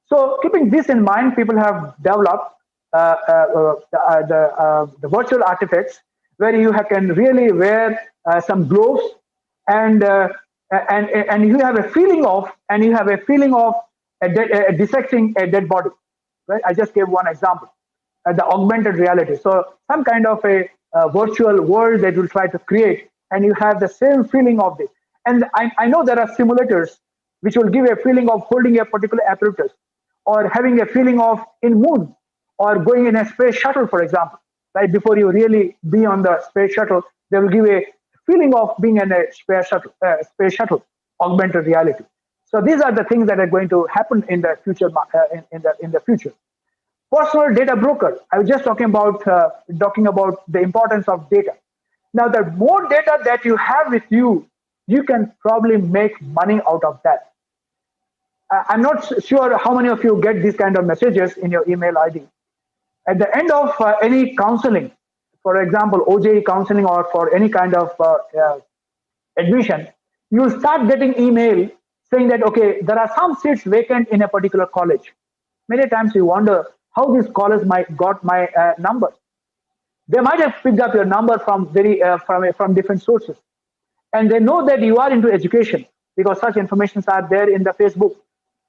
So keeping this in mind, people have developed the virtual artifacts where you can really wear some gloves and you have a feeling of dissecting a dead body, right? I just gave one example, the augmented reality. So some kind of a virtual world that will try to create, and you have the same feeling of this. And I know there are simulators which will give a feeling of holding a particular apparatus, or having a feeling of in moon, or going in a space shuttle, for example. Right before you really be on the space shuttle, they will give a feeling of being in a space shuttle, augmented reality. So these are the things that are going to happen in the future. In the future, personal data broker. I was just talking about the importance of data. Now, the more data that you have with you, you can probably make money out of that. I'm not sure how many of you get these kind of messages in your email ID. At the end of any counseling, for example, OJE counseling, or for any kind of admission, you'll start getting email saying that, okay, there are some seats vacant in a particular college. Many times you wonder how these colleges might got my number. They might have picked up your number from from different sources, and they know that you are into education because such informations are there in the Facebook.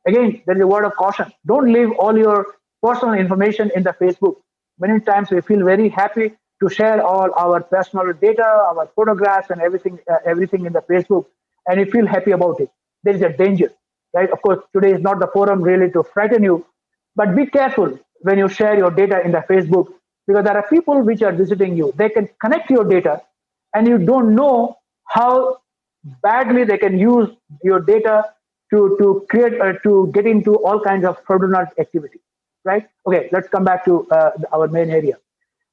Again, there is a word of caution: don't leave all your personal information in the Facebook. Many times we feel very happy to share all our personal data, our photographs, and everything in the Facebook, and you feel happy about it. There is a danger, right? Of course, today is not the forum really to frighten you, but be careful when you share your data in the Facebook, because there are people which are visiting you. They can connect your data, and you don't know how badly they can use your data to create to get into all kinds of fraudulent activity, right? Okay, let's come back to our main area.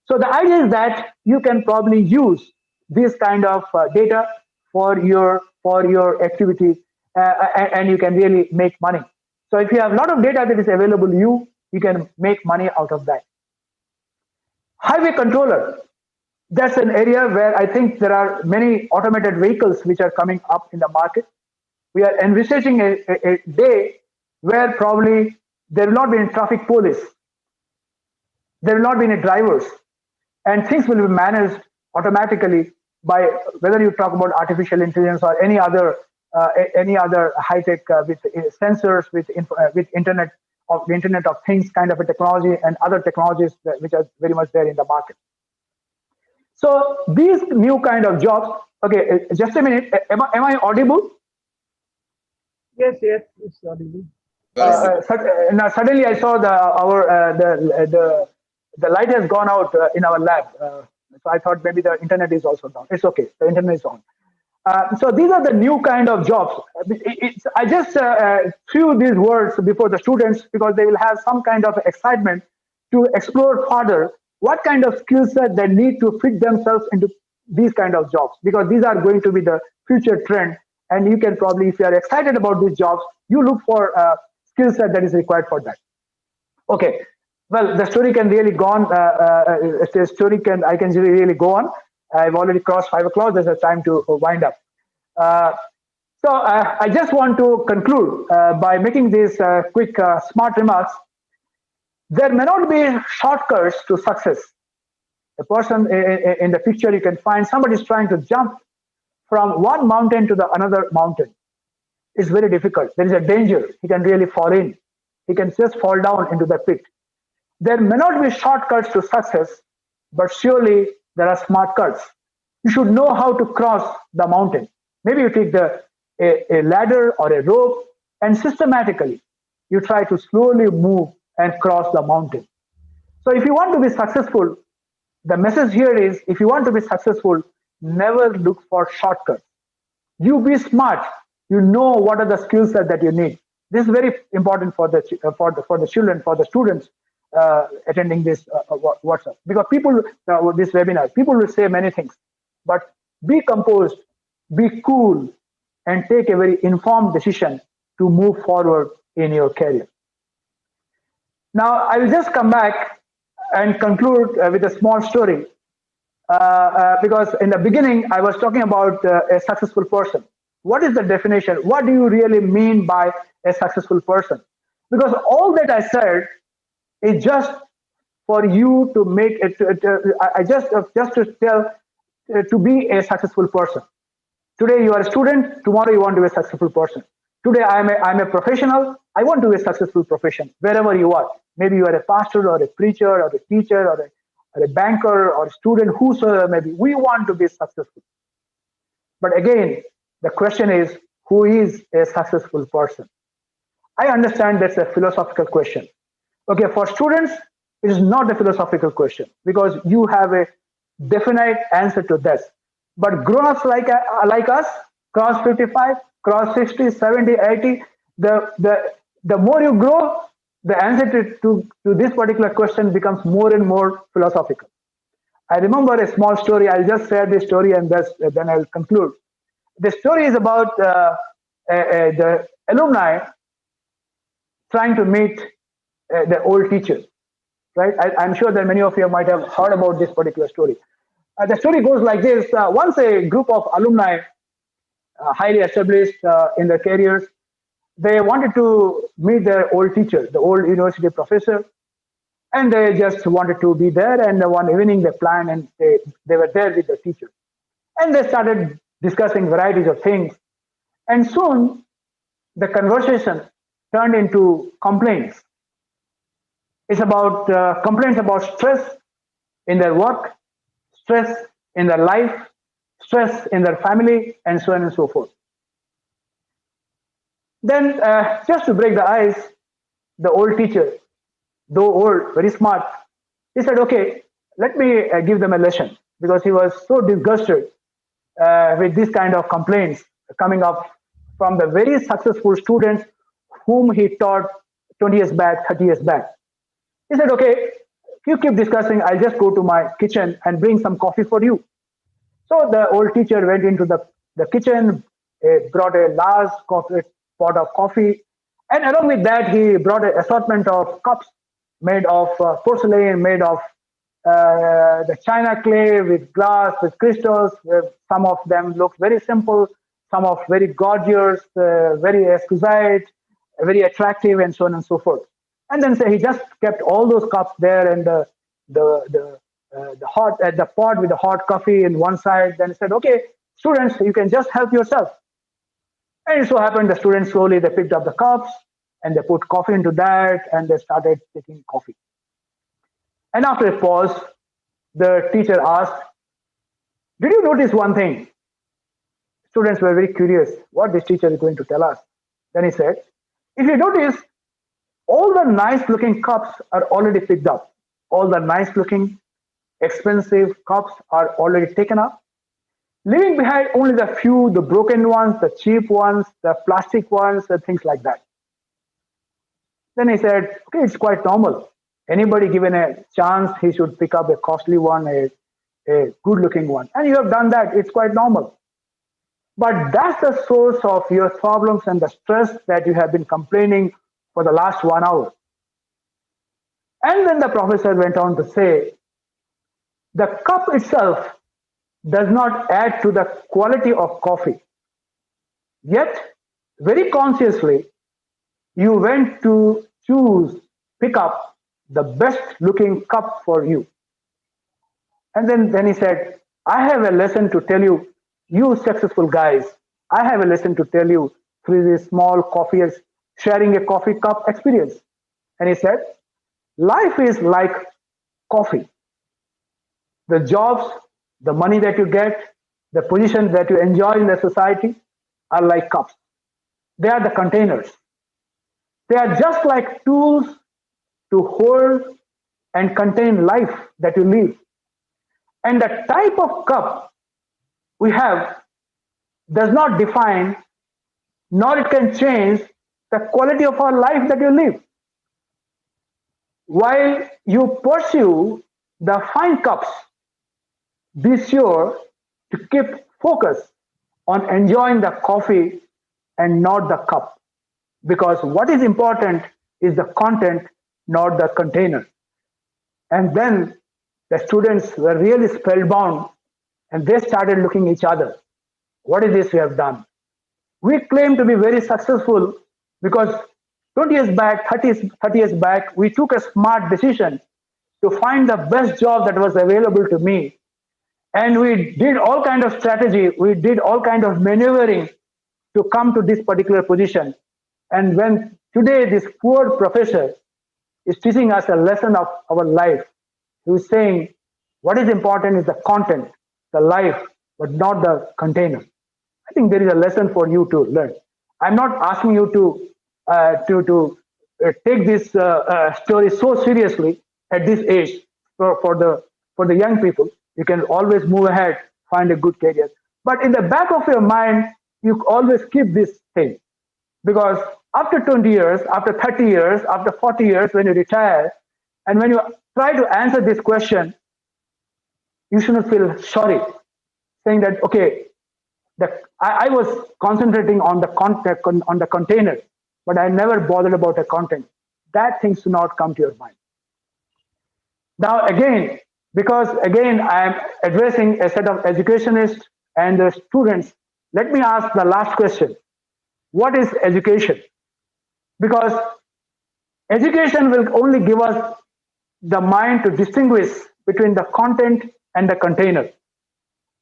So the idea is that you can probably use this kind of data for your activity, and you can really make money. So if you have a lot of data that is available to you, you can make money out of that. Highway controller. That's an area where I think there are many automated vehicles which are coming up in the market. We are envisaging a day where probably there will not be any traffic police. There will not be any drivers, and things will be managed automatically by whether you talk about artificial intelligence or any other high tech with sensors, with Internet of Things kind of a technology and other technologies which are very much there in the market. So these new kind of jobs. Okay, just a minute. Am I audible? Yes, yes, it's audible. Now suddenly I saw the light has gone out in our lab. So I thought maybe the internet is also down. It's okay. The internet is on. So these are the new kind of jobs. I just threw these words before the students because they will have some kind of excitement to explore further what kind of skill set they need to fit themselves into these kind of jobs, because these are going to be the future trend. And you can probably, if you are excited about these jobs, you look for a skill set that is required for that. Okay. Well, the story can really go on. I can really go on. I've already crossed 5 o'clock. There's a time to wind up. So I just want to conclude by making these quick, smart remarks. There may not be shortcuts to success. A person in the picture, you can find somebody is trying to jump from one mountain to the another mountain. It's very difficult. There is a danger. He can really fall in. He can just fall down into the pit. There may not be shortcuts to success, but surely there are smart cuts. You should know how to cross the mountain. Maybe you take a ladder or a rope, and systematically you try to slowly move and cross the mountain. So if you want to be successful, the message here is, if you want to be successful, never look for shortcuts. You be smart. You know what are the skill sets that you need. This is very important for the children, for the students attending this WhatsApp, because people this webinar, people will say many things, but be composed, be cool, and take a very informed decision to move forward in your career. Now I will just come back and conclude with a small story, because in the beginning I was talking about a successful person. What is the definition? What do you really mean by a successful person? Because all that I said is just for you to make it. Just to tell to be a successful person. Today you are a student. Tomorrow you want to be a successful person. Today I'm a professional. I want to be a successful profession wherever you are. Maybe you are a pastor or a preacher or a teacher or a banker or a student, whosoever maybe. We want to be successful. But again, the question is, who is a successful person? I understand that's a philosophical question. Okay, for students, it is not a philosophical question because you have a definite answer to this. But grown-ups like us, cross 55, cross 60, 70, 80, the more you grow, the answer to this particular question becomes more and more philosophical. I remember a small story. I'll just share this story and then I'll conclude. The story is about the alumni trying to meet the old teacher, right? I'm sure that many of you might have heard about this particular story. The story goes like this. Once a group of alumni, highly established in their careers, they wanted to meet their old teacher, the old university professor, and they just wanted to be there. And one evening they planned and they were there with the teacher. And they started discussing varieties of things. And soon the conversation turned into complaints. It's about complaints about stress in their work, stress in their life, stress in their family, and so on and so forth. Then, just to break the ice, the old teacher, though old, very smart, he said, okay, let me give them a lesson, because he was so disgusted with this kind of complaints coming up from the very successful students whom he taught 20 years back, 30 years back. He said, okay, if you keep discussing, I'll just go to my kitchen and bring some coffee for you. So the old teacher went into the kitchen, brought a large pot of coffee, and along with that, he brought an assortment of cups made of porcelain, made of the china clay, with glass, with crystals. Some of them looked very simple, some of very gorgeous, very exquisite, very attractive, and so on and so forth. And then he just kept all those cups there, and the pot with the hot coffee in one side. Then he said, okay, students, you can just help yourself. And it so happened the students slowly they picked up the cups and they put coffee into that and they started taking coffee. And after a pause, the teacher asked, did you notice one thing? Students were very curious what this teacher is going to tell us. Then he said, if you notice, all the nice looking cups are already picked up. All the nice looking expensive cups are already taken up, leaving behind only the few, the broken ones, the cheap ones, the plastic ones, and things like that. Then he said, okay, it's quite normal. Anybody given a chance, he should pick up a costly one, a good looking one. And you have done that, it's quite normal. But that's the source of your problems and the stress that you have been complaining for the last 1 hour. And then the professor went on to say, the cup itself does not add to the quality of coffee. Yet, very consciously, you went to pick up the best looking cup for you. And then he said, I have a lesson to tell you, you successful guys. I have a lesson to tell you through these small coffees, sharing a coffee cup experience. And he said, life is like coffee. The jobs, the money that you get, the position that you enjoy in the society are like cups. They are the containers. They are just like tools to hold and contain life that you live. And the type of cup we have does not define, nor it can change the quality of our life that you live. While you pursue the fine cups, be sure to keep focus on enjoying the coffee and not the cup. Because what is important is the content, not the container. And then the students were really spellbound and they started looking at each other. What is this we have done? We claim to be very successful because 20 years back, 30 years back, we took a smart decision to find the best job that was available to me. And we did all kind of strategy. We did all kind of maneuvering to come to this particular position. And when today this poor professor is teaching us a lesson of our life, he is saying what is important is the content, the life, but not the container. I think there is a lesson for you to learn. I'm not asking you to take this story so seriously at this age. For the young people, you can always move ahead, find a good career. But in the back of your mind, you always keep this thing. Because after 20 years, after 30 years, after 40 years, when you retire, and when you try to answer this question, you shouldn't feel sorry, saying that, okay, I was concentrating on the content, on the container, but I never bothered about the content. That thing should not come to your mind. Now again, because again, I'm addressing a set of educationists and the students, let me ask the last question. What is education? Because education will only give us the mind to distinguish between the content and the container.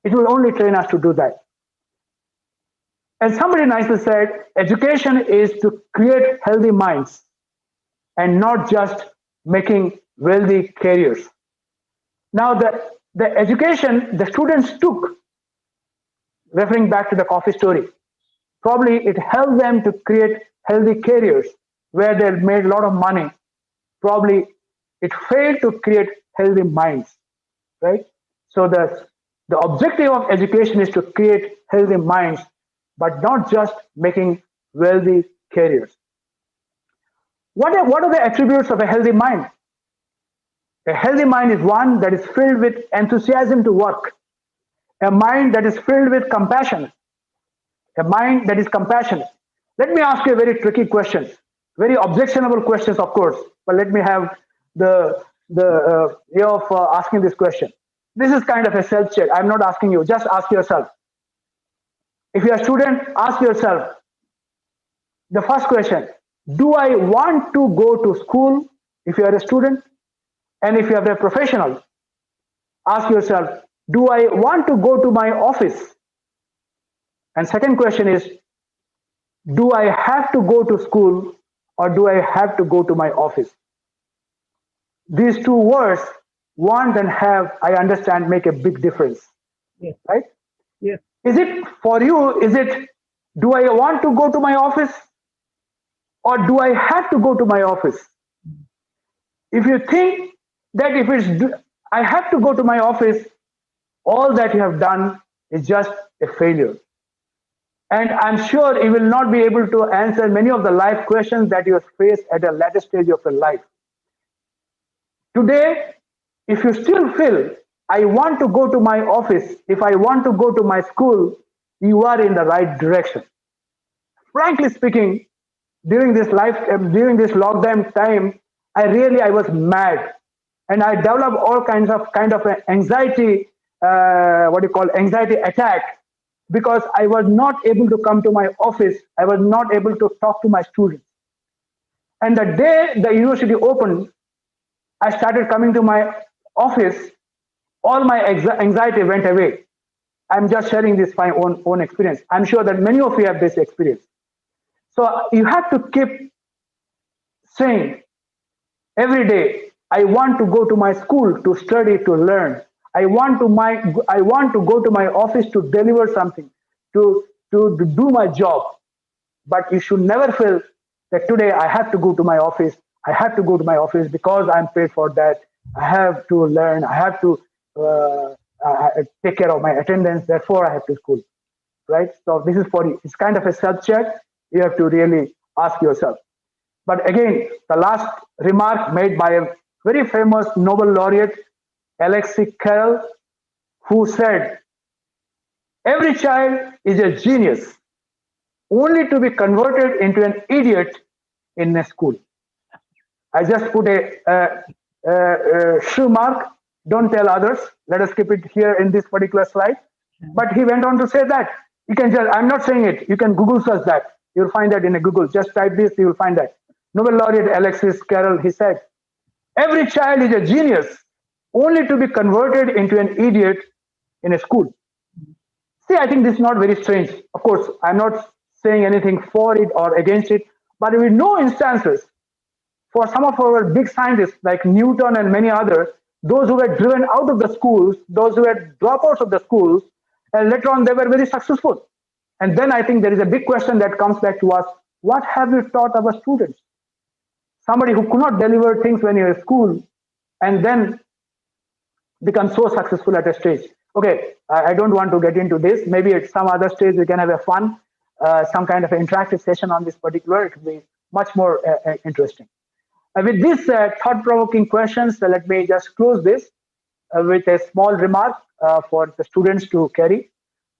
It will only train us to do that. As somebody nicely said, education is to create healthy minds and not just making wealthy careers. Now, the education the students took, referring back to the coffee story, probably it helped them to create healthy careers where they made a lot of money. Probably it failed to create healthy minds, right? So the objective of education is to create healthy minds, but not just making wealthy careers. What are the attributes of a healthy mind? A healthy mind is one that is filled with enthusiasm to work, a mind that is filled with compassion, a mind that is compassionate. Let me ask you a very tricky question, very objectionable questions, of course, but let me have the way of asking this question. This is kind of a self-check. I'm not asking you, just ask yourself. If you're a student, ask yourself the first question, do I want to go to school if you are a student? And if you are a professional, ask yourself, do I want to go to my office? And second question is, do I have to go to school or do I have to go to my office? These two words, want and have, I understand, make a big difference, Yes. right? Yes. Is it for you, is it, do I want to go to my office or do I have to go to my office? If you think that if I have to go to my office, all that you have done is just a failure. And I'm sure you will not be able to answer many of the life questions that you face at a later stage of your life. Today, if you still feel, I want to go to my office, if I want to go to my school, you are in the right direction. Frankly speaking, during this lockdown time, I was mad, and I developed all kinds of anxiety, anxiety attack, because I was not able to come to my office. I was not able to talk to my students. And the day the university opened, I started coming to my office. All my anxiety went away. I'm just sharing this my own experience. I'm sure that many of you have this experience. So you have to keep saying every day, I want to go to my school to study, to learn. I want to go to my office to deliver something, to do my job. But you should never feel that today I have to go to my office. I have to go to my office because I'm paid for that. I have to learn. I have to take care of my attendance. Therefore, I have to school. Right? So this is for you. It's kind of a self-check. You have to really ask yourself. But again, the last remark made by a very famous Nobel laureate, Alexis Carrel, who said, every child is a genius, only to be converted into an idiot in a school. I just put a shoe mark, don't tell others. Let us keep it here in this particular slide. But he went on to say that. You can just, I'm not saying it, you can Google search that. You'll find that in a Google. Just type this, you will find that. Nobel laureate Alexis Carrel, he said, every child is a genius, only to be converted into an idiot in a school. See, I think this is not very strange. Of course, I'm not saying anything for it or against it, but we know instances for some of our big scientists like Newton and many others, those who were driven out of the schools, those who were dropouts of the schools, and later on they were very successful. And then I think there is a big question that comes back to us, what have we taught our students? Somebody who could not deliver things when you're in school and then become so successful at a stage. Okay, I don't want to get into this. Maybe at some other stage we can have a fun, some kind of an interactive session on this particular. It will be much more interesting. With these thought-provoking questions, let me just close this with a small remark for the students to carry.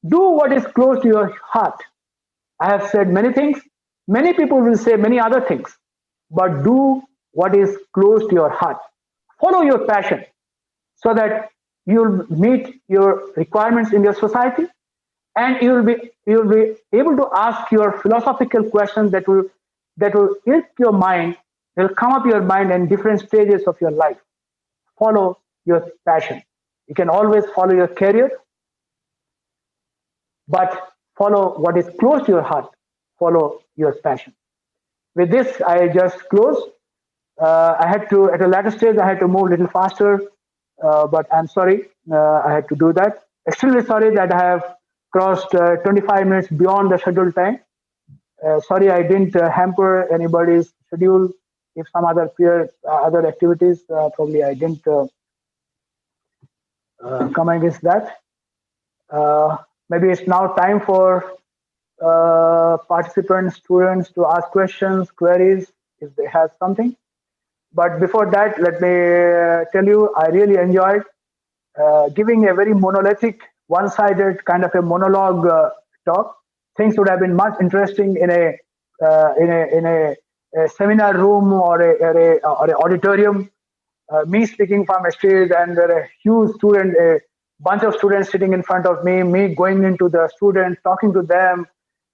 Do what is close to your heart. I have said many things. Many people will say many other things, but do what is close to your heart. Follow your passion so that you'll meet your requirements in your society, and you'll be able to ask your philosophical questions that will ilk your mind, will come up your mind in different stages of your life. Follow your passion. You can always follow your career, but follow what is close to your heart. Follow your passion. With this, I just close. I had to, at a later stage, I had to move a little faster, but I'm sorry I had to do that. Extremely sorry that I have crossed 25 minutes beyond the scheduled time. Sorry I didn't hamper anybody's schedule. If some other other activities, probably I didn't come against that. Maybe it's now time for participants, students to ask questions, queries, if they have something. But before that, let me tell you, I really enjoyed giving a very monolithic, one-sided kind of a monologue talk. Things would have been much interesting in a seminar room or a auditorium. Me speaking from a stage, and there are a huge student, a bunch of students sitting in front of me going into the students, talking to them,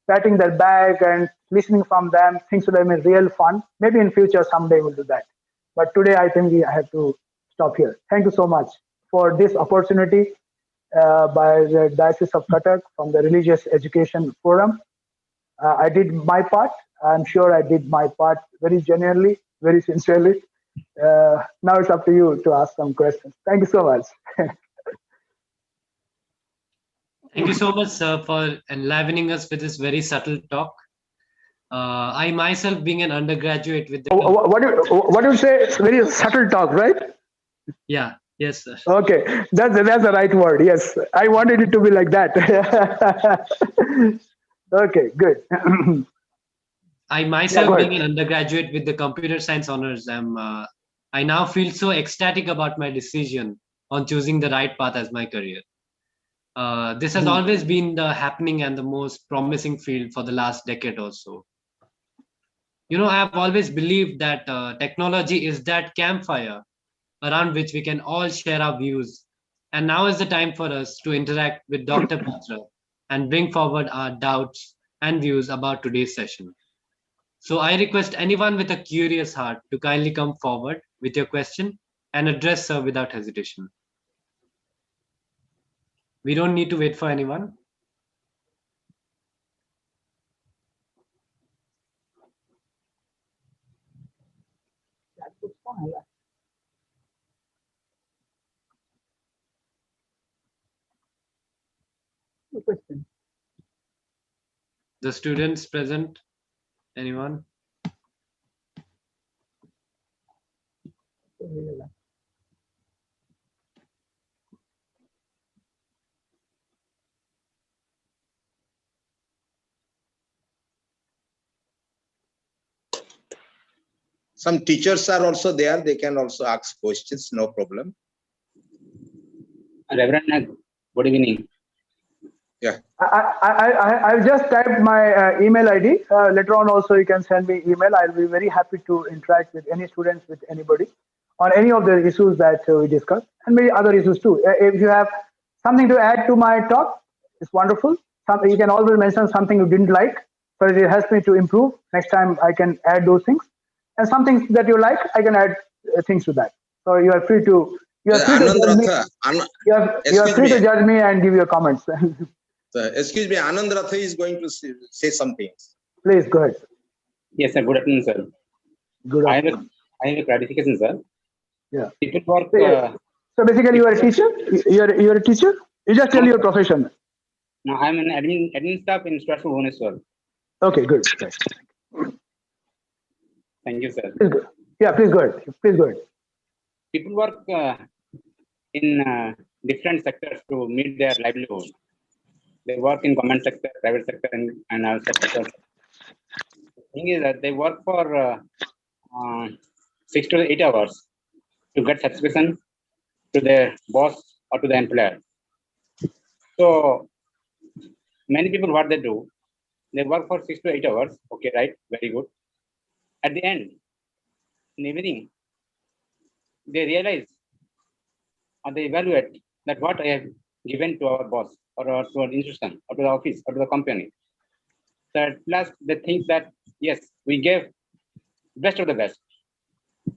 patting their back and listening from them. Things would have been real fun. Maybe in future, someday we'll do that. But today, I think I have to stop. stop here. Thank you so much for this opportunity by the Diocese of Cuttack from the Religious Education Forum. I did my part. I'm sure I did my part very genuinely, very sincerely. Now it's up to you to ask some questions. Thank you so much. Thank you so much, sir, for enlivening us with this very subtle talk. I myself, being an undergraduate with the What do you say? It's very subtle talk, right? yeah, yes, sir. Okay, that's the right word. Yes, I wanted it to be like that. Okay, good. I myself, go being ahead. an undergraduate with the computer science honors, I now feel so ecstatic about my decision on choosing the right path as my career. This has always been the happening and the most promising field for the last decade or so. You know, I've always believed that technology is that campfire around which we can all share our views. And now is the time for us to interact with Dr. Patra and bring forward our doubts and views about today's session. So I request anyone with a curious heart to kindly come forward with your question and address her without hesitation. We don't need to wait for anyone. No question. The students present, anyone? Some teachers are also there. They can also ask questions. No problem. Reverend Nag, good evening. Yeah. I've just typed my email ID. Later on also you can send me email. I'll be very happy to interact with any students, with anybody on any of the issues that we discussed, and maybe other issues too. If you have something to add to my talk, it's wonderful. You can always mention something you didn't like, so it helps me to improve. Next time I can add those things. And something that you like, I can add things to that. So you are free to judge me. You are free to judge me and give your comments. Excuse me, Anand Ratha is going to say something. Please go ahead. Yes, sir. Good afternoon, sir. Good afternoon. I have a clarification, sir. Yeah. People work. So basically, you are a teacher. You are a teacher. You just tell your profession. No, I'm an admin staff in Strasbourg, Bhubaneswar. Okay, good. Thank you, sir. Please go. Yeah, please go ahead. Please go ahead. People work in different sectors to meet their livelihood. They work in government sector, private sector, and our sector. The thing is that they work for 6 to 8 hours to get satisfaction to their boss or to the employer. So many people, what they do, they work for 6 to 8 hours. Okay, right? Very good. At the end, in the evening, they realize or they evaluate that what I have given to our boss or to our institution or to the office or to the company. So at last, they think that, yes, we gave best of the best.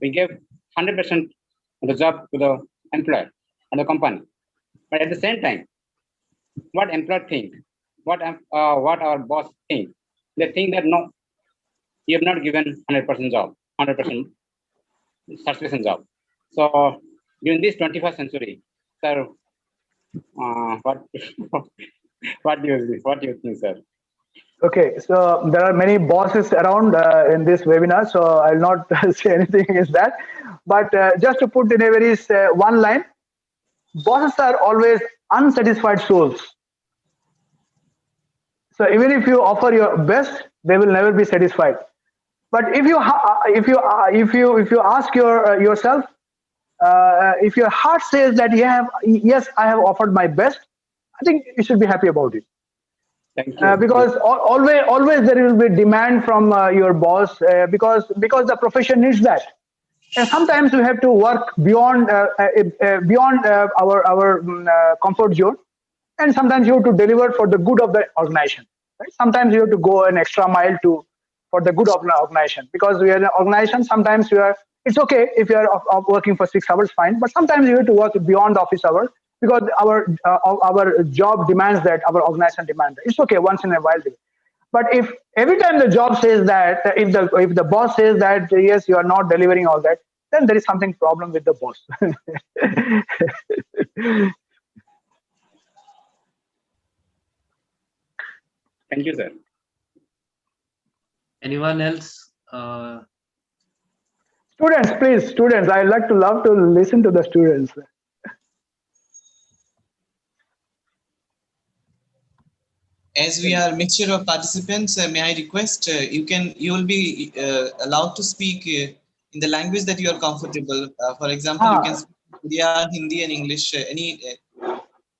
We gave 100% of the job to the employer and the company. But at the same time, what employer think, what our boss think, they think that no, you have not given 100% job, 100% satisfaction job. So during this 21st century, sir, what do you think, sir? Okay, so there are many bosses around in this webinar, so I'll not say anything against that. But just to put in a very one line, bosses are always unsatisfied souls. So even if you offer your best, they will never be satisfied. But if you ask yourself, if your heart says that yes, I have offered my best, I think you should be happy about it. Thank you. Because always there will be demand from your boss because the profession needs that, and sometimes we have to work beyond our comfort zone, and sometimes you have to deliver for the good of the organization. Right? Sometimes you have to go an extra mile for the good of the organization, because we are an organization. Sometimes we are It's okay if you are working for 6 hours, fine. But sometimes you have to work beyond the office hours because our job demands that, our organization demands that. It's okay once in a while. But if every time the job says that, if the boss says that yes, you are not delivering all that, then there is something problem with the boss. Thank you, sir. Anyone else? Students, please, students. I love to listen to the students. As we are mixture of participants, may I request you will be allowed to speak in the language that you are comfortable. For example, you can speak India, Hindi, and English. Yeah,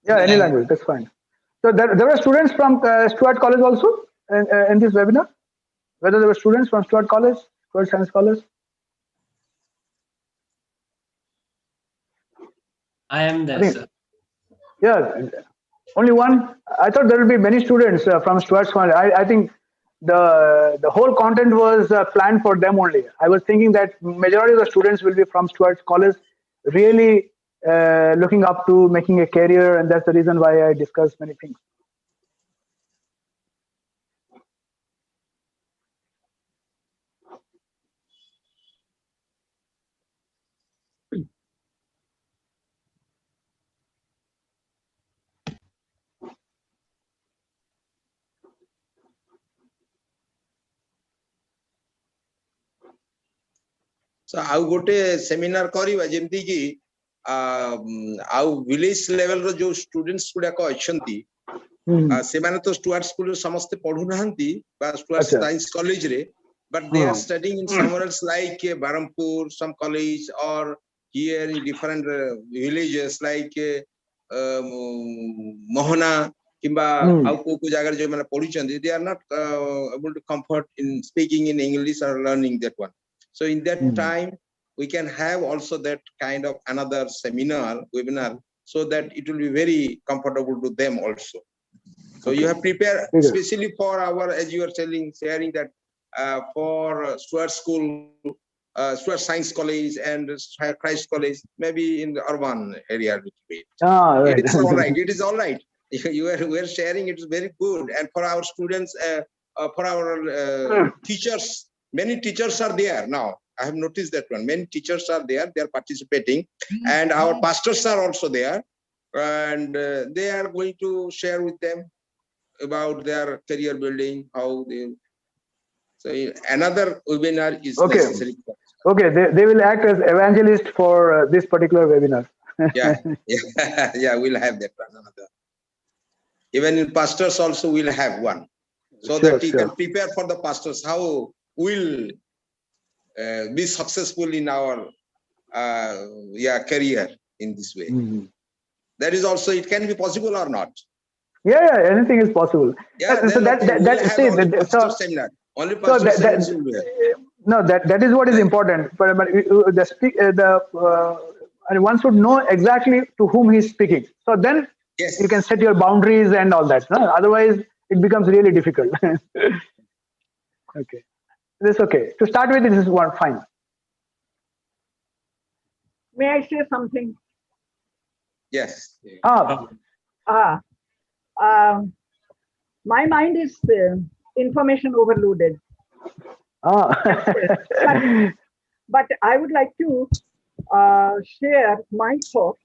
any language, that's fine. So there were students from Stuart College also in this webinar. Whether there were students from Stuart College, Stuart Science College. I am there, sir. Yeah, only one. I thought there will be many students from Stuart College. I think the whole content was planned for them only. I was thinking that majority of the students will be from Stuart College, really looking up to making a career, and that's the reason why I discussed many things. So ଆଉ ଗୋଟେ seminar କରିବା ଯେମିତି କି ଆଉ village level ର ଯୋଉ students ଗୁଡାକ ଅଛନ୍ତି ସେମାନେ ତ ଷ୍ଟୁଆର୍ଟ ସ୍କୁଲରେ ସମସ୍ତେ ପଢୁନାହାନ୍ତି ବା ଷ୍ଟୁଆର୍ଟ ସାଇନ୍ସ କଲେଜରେ, but they are studying in somewhere else like Barampur, some college, or here in different villages like Mohana kimba au ko jagar jo mane podichandi, they are not able to comfort in speaking in English or learning that one. So in that time we can have also that kind of another webinar, so that it will be very comfortable to them also. So you have prepared especially for our, as you are sharing that for Stuart School, Stuart Science College and Christ College, maybe in the urban area. Right. It is all right. It is all right. We are sharing. It is very good. And for our students, for our teachers, many teachers are there now. I have noticed that one. Many teachers are there. They are participating, and our pastors are also there, and they are going to share with them about their career building, how they. So another webinar is necessary. Okay, they will act as evangelist for this particular webinar. yeah, we'll have that one. Another. Even in pastors also we'll have one, so that you can prepare for the pastors how we'll be successful in our career in this way. That is also, it can be possible or not. Yeah, anything is possible. Yeah, so that seminar. Only that is what is important. But one should know exactly to whom he is speaking. So then you can set your boundaries and all that. No? Otherwise, it becomes really difficult. Okay, this okay. To start with, this is one fine. May I say something? Yes. My mind is information overloaded. But I would like to share my thought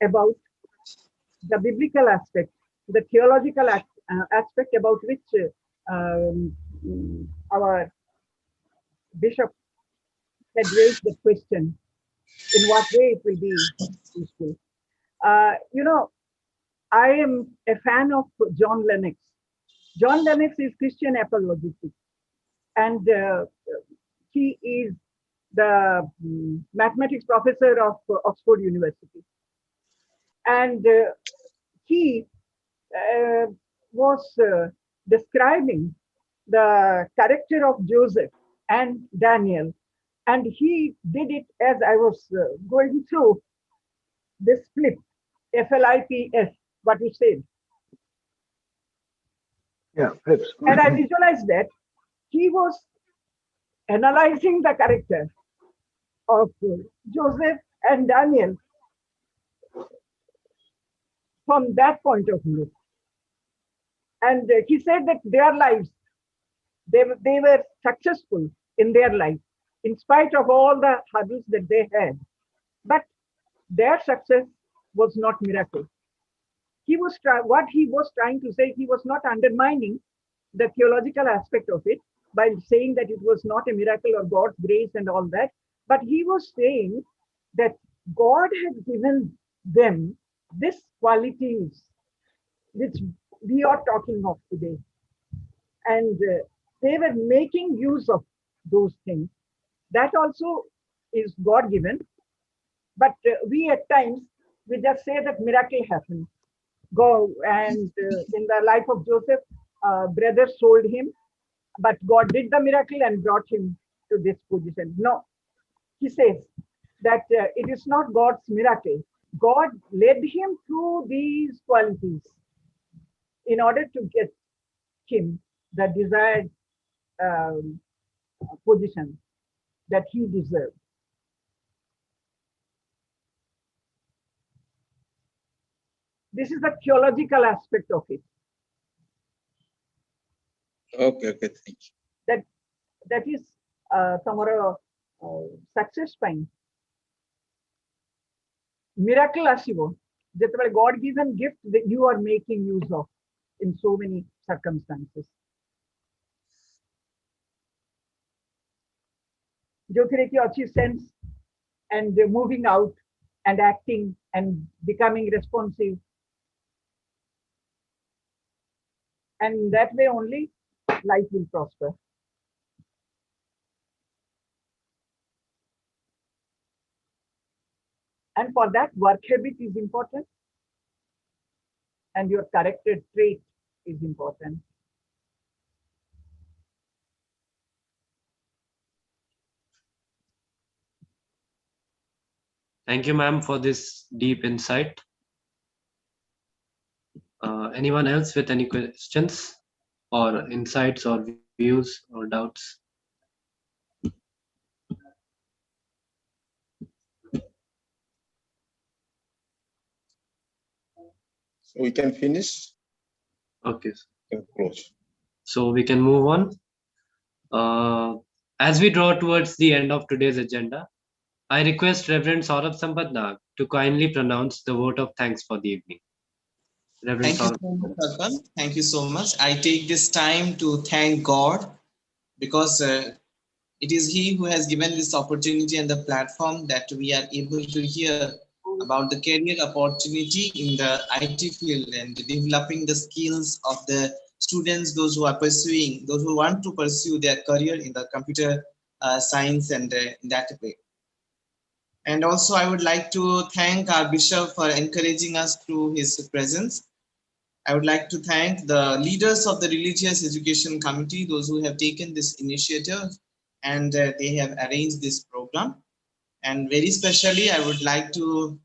about the biblical aspect, the theological aspect about which our bishop had raised the question, in what way it will be useful. I am a fan of John Lennox. John Lennox is Christian apologetics, and he is the mathematics professor of Oxford University. And he was describing the character of Joseph and Daniel, and he did it as I was going through this flip, FLIPS, what you said. Yeah, flips. And I visualized that he was analyzing the character of Joseph and Daniel from that point of view. And he said that their lives, they were successful in their life, in spite of all the hurdles that they had. But their success was not miracle. What he was trying to say, he was not undermining the theological aspect of it by saying that it was not a miracle or God's grace and all that. But he was saying that God had given them these qualities which we are talking of today. And they were making use of those things. That also is God given. But we at times, we just say that miracle happened. Go and in the life of Joseph, brothers sold him, but God did the miracle and brought him to this position. No, he says that it is not God's miracle. God led him through these qualities in order to get him the desired position that he deserved. This is the theological aspect of it. Okay, thank you. That is tomorrow success fine. Miracle asibo. That God given gift that you are making use of in so many circumstances. जो फिर एक अच्छी sense and moving out and acting and becoming responsive. And that way only life will prosper. And for that, work habit is important. And your character trait is important. Thank you, ma'am, for this deep insight. Anyone else with any questions or insights or views or doubts? So we can finish. Okay. Close. So we can move on. As we draw towards the end of today's agenda, I request Reverend Saurabh Sampadnag to kindly pronounce the vote of thanks for the evening. Reverend Thank you so much, Arpan. Thank you so much. I take this time to thank God because it is He who has given this opportunity and the platform that we are able to hear about the career opportunity in the IT field and developing the skills of the students, those who are pursuing, those who want to pursue their career in the computer science and in that way. And also, I would like to thank our bishop for encouraging us through his presence. I would like to thank the leaders of the Religious Education Committee, those who have taken this initiative and they have arranged this program. And very specially, I would like to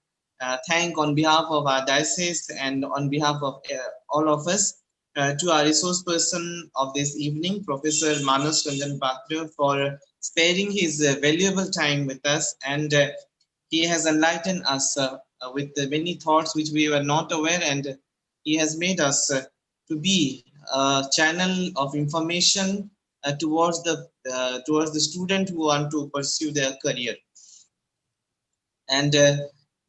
thank on behalf of our diocese and on behalf of all of us to our resource person of this evening, Professor Manas Ranjan Patra, for sparing his valuable time with us. And he has enlightened us with many thoughts which we were not aware, and he has made us to be a channel of information towards the student who want to pursue their career. And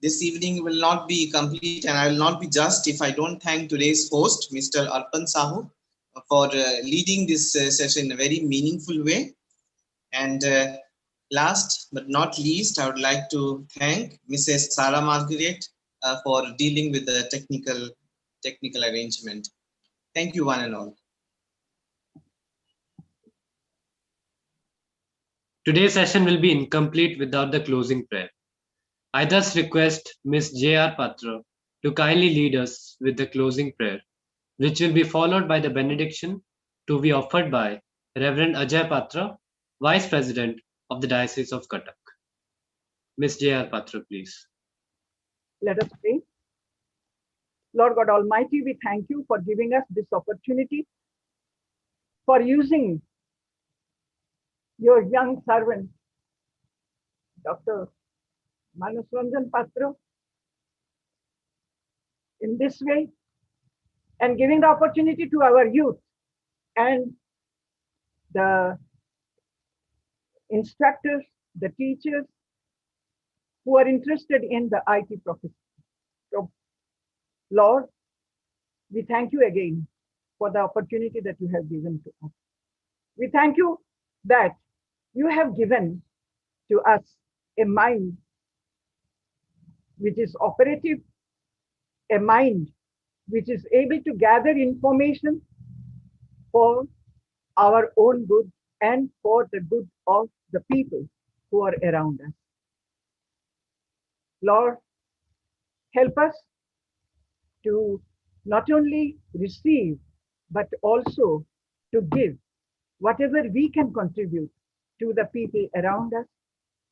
this evening will not be complete, and I will not be just if I don't thank today's host, Mr. Arpan Sahu, for leading this session in a very meaningful way. And last but not least, I would like to thank Mrs. Sarah Margaret for dealing with the technical arrangement. Thank you, one and all. Today's session will be incomplete without the closing prayer. I thus request Ms. J.R. Patra to kindly lead us with the closing prayer, which will be followed by the benediction to be offered by Reverend Ajay Patra, Vice President of the Diocese of Cuttack. Ms. J.R. Patra, please. Let us pray. Lord God Almighty, we thank you for giving us this opportunity, for using your young servant, Dr. Manas Ranjan Patra in this way and giving the opportunity to our youth and the instructors, the teachers who are interested in the IT profession. So, Lord, we thank you again for the opportunity that you have given to us. We thank you that you have given to us a mind which is operative, a mind which is able to gather information for our own good and for the good of the people who are around us. Lord, help us to not only receive, but also to give whatever we can contribute to the people around us,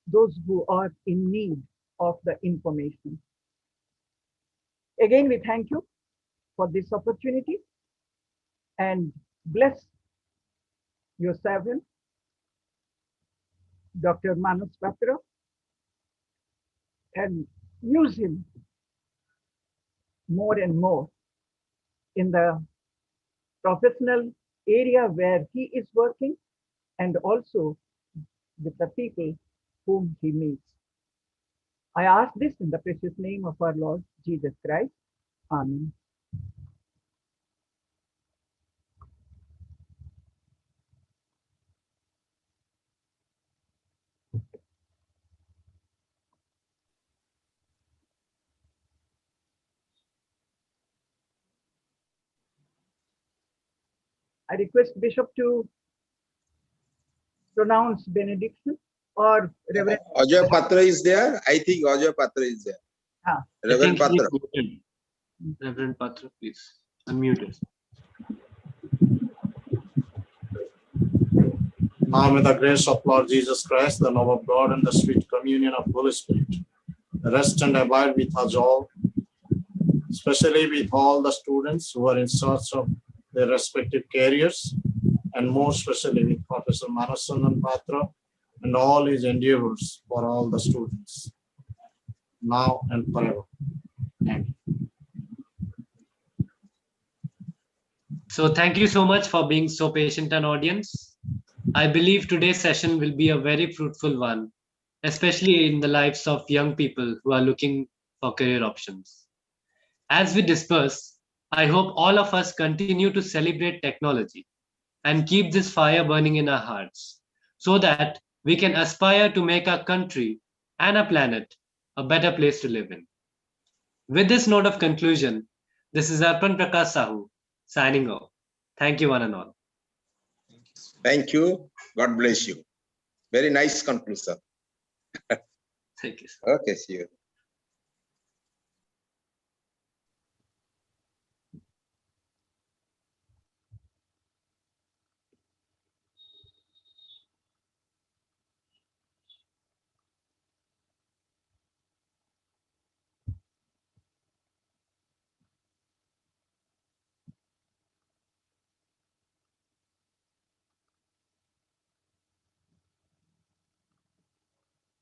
those who are in need of the information. Again, we thank you for this opportunity and bless your servant, Dr. Manas Patra, and use him more and more in the professional area where he is working and also with the people whom he meets. I ask this in the precious name of our Lord Jesus Christ. Amen. I request Bishop to pronounce benediction or Reverend. Ajay Patra is there. I think Ajay Patra is there. Ah. Reverend Patra. Reverend Patra, please unmute us. Now may the grace of Lord Jesus Christ, the love of God, and the sweet communion of Holy Spirit rest and abide with us all, especially with all the students who are in search of their respective careers, and more especially with Professor Manas Ranjan Patra and all his endeavors for all the students, now and forever. Thank you. So thank you so much for being so patient an audience. I believe today's session will be a very fruitful one, especially in the lives of young people who are looking for career options. As we disperse, I hope all of us continue to celebrate technology and keep this fire burning in our hearts so that we can aspire to make our country and our planet a better place to live in. With this note of conclusion, this is Arpan Prakash Sahu signing off. Thank you one and all. Thank you. God bless you. Very nice conclusion. Thank you. Okay, see you.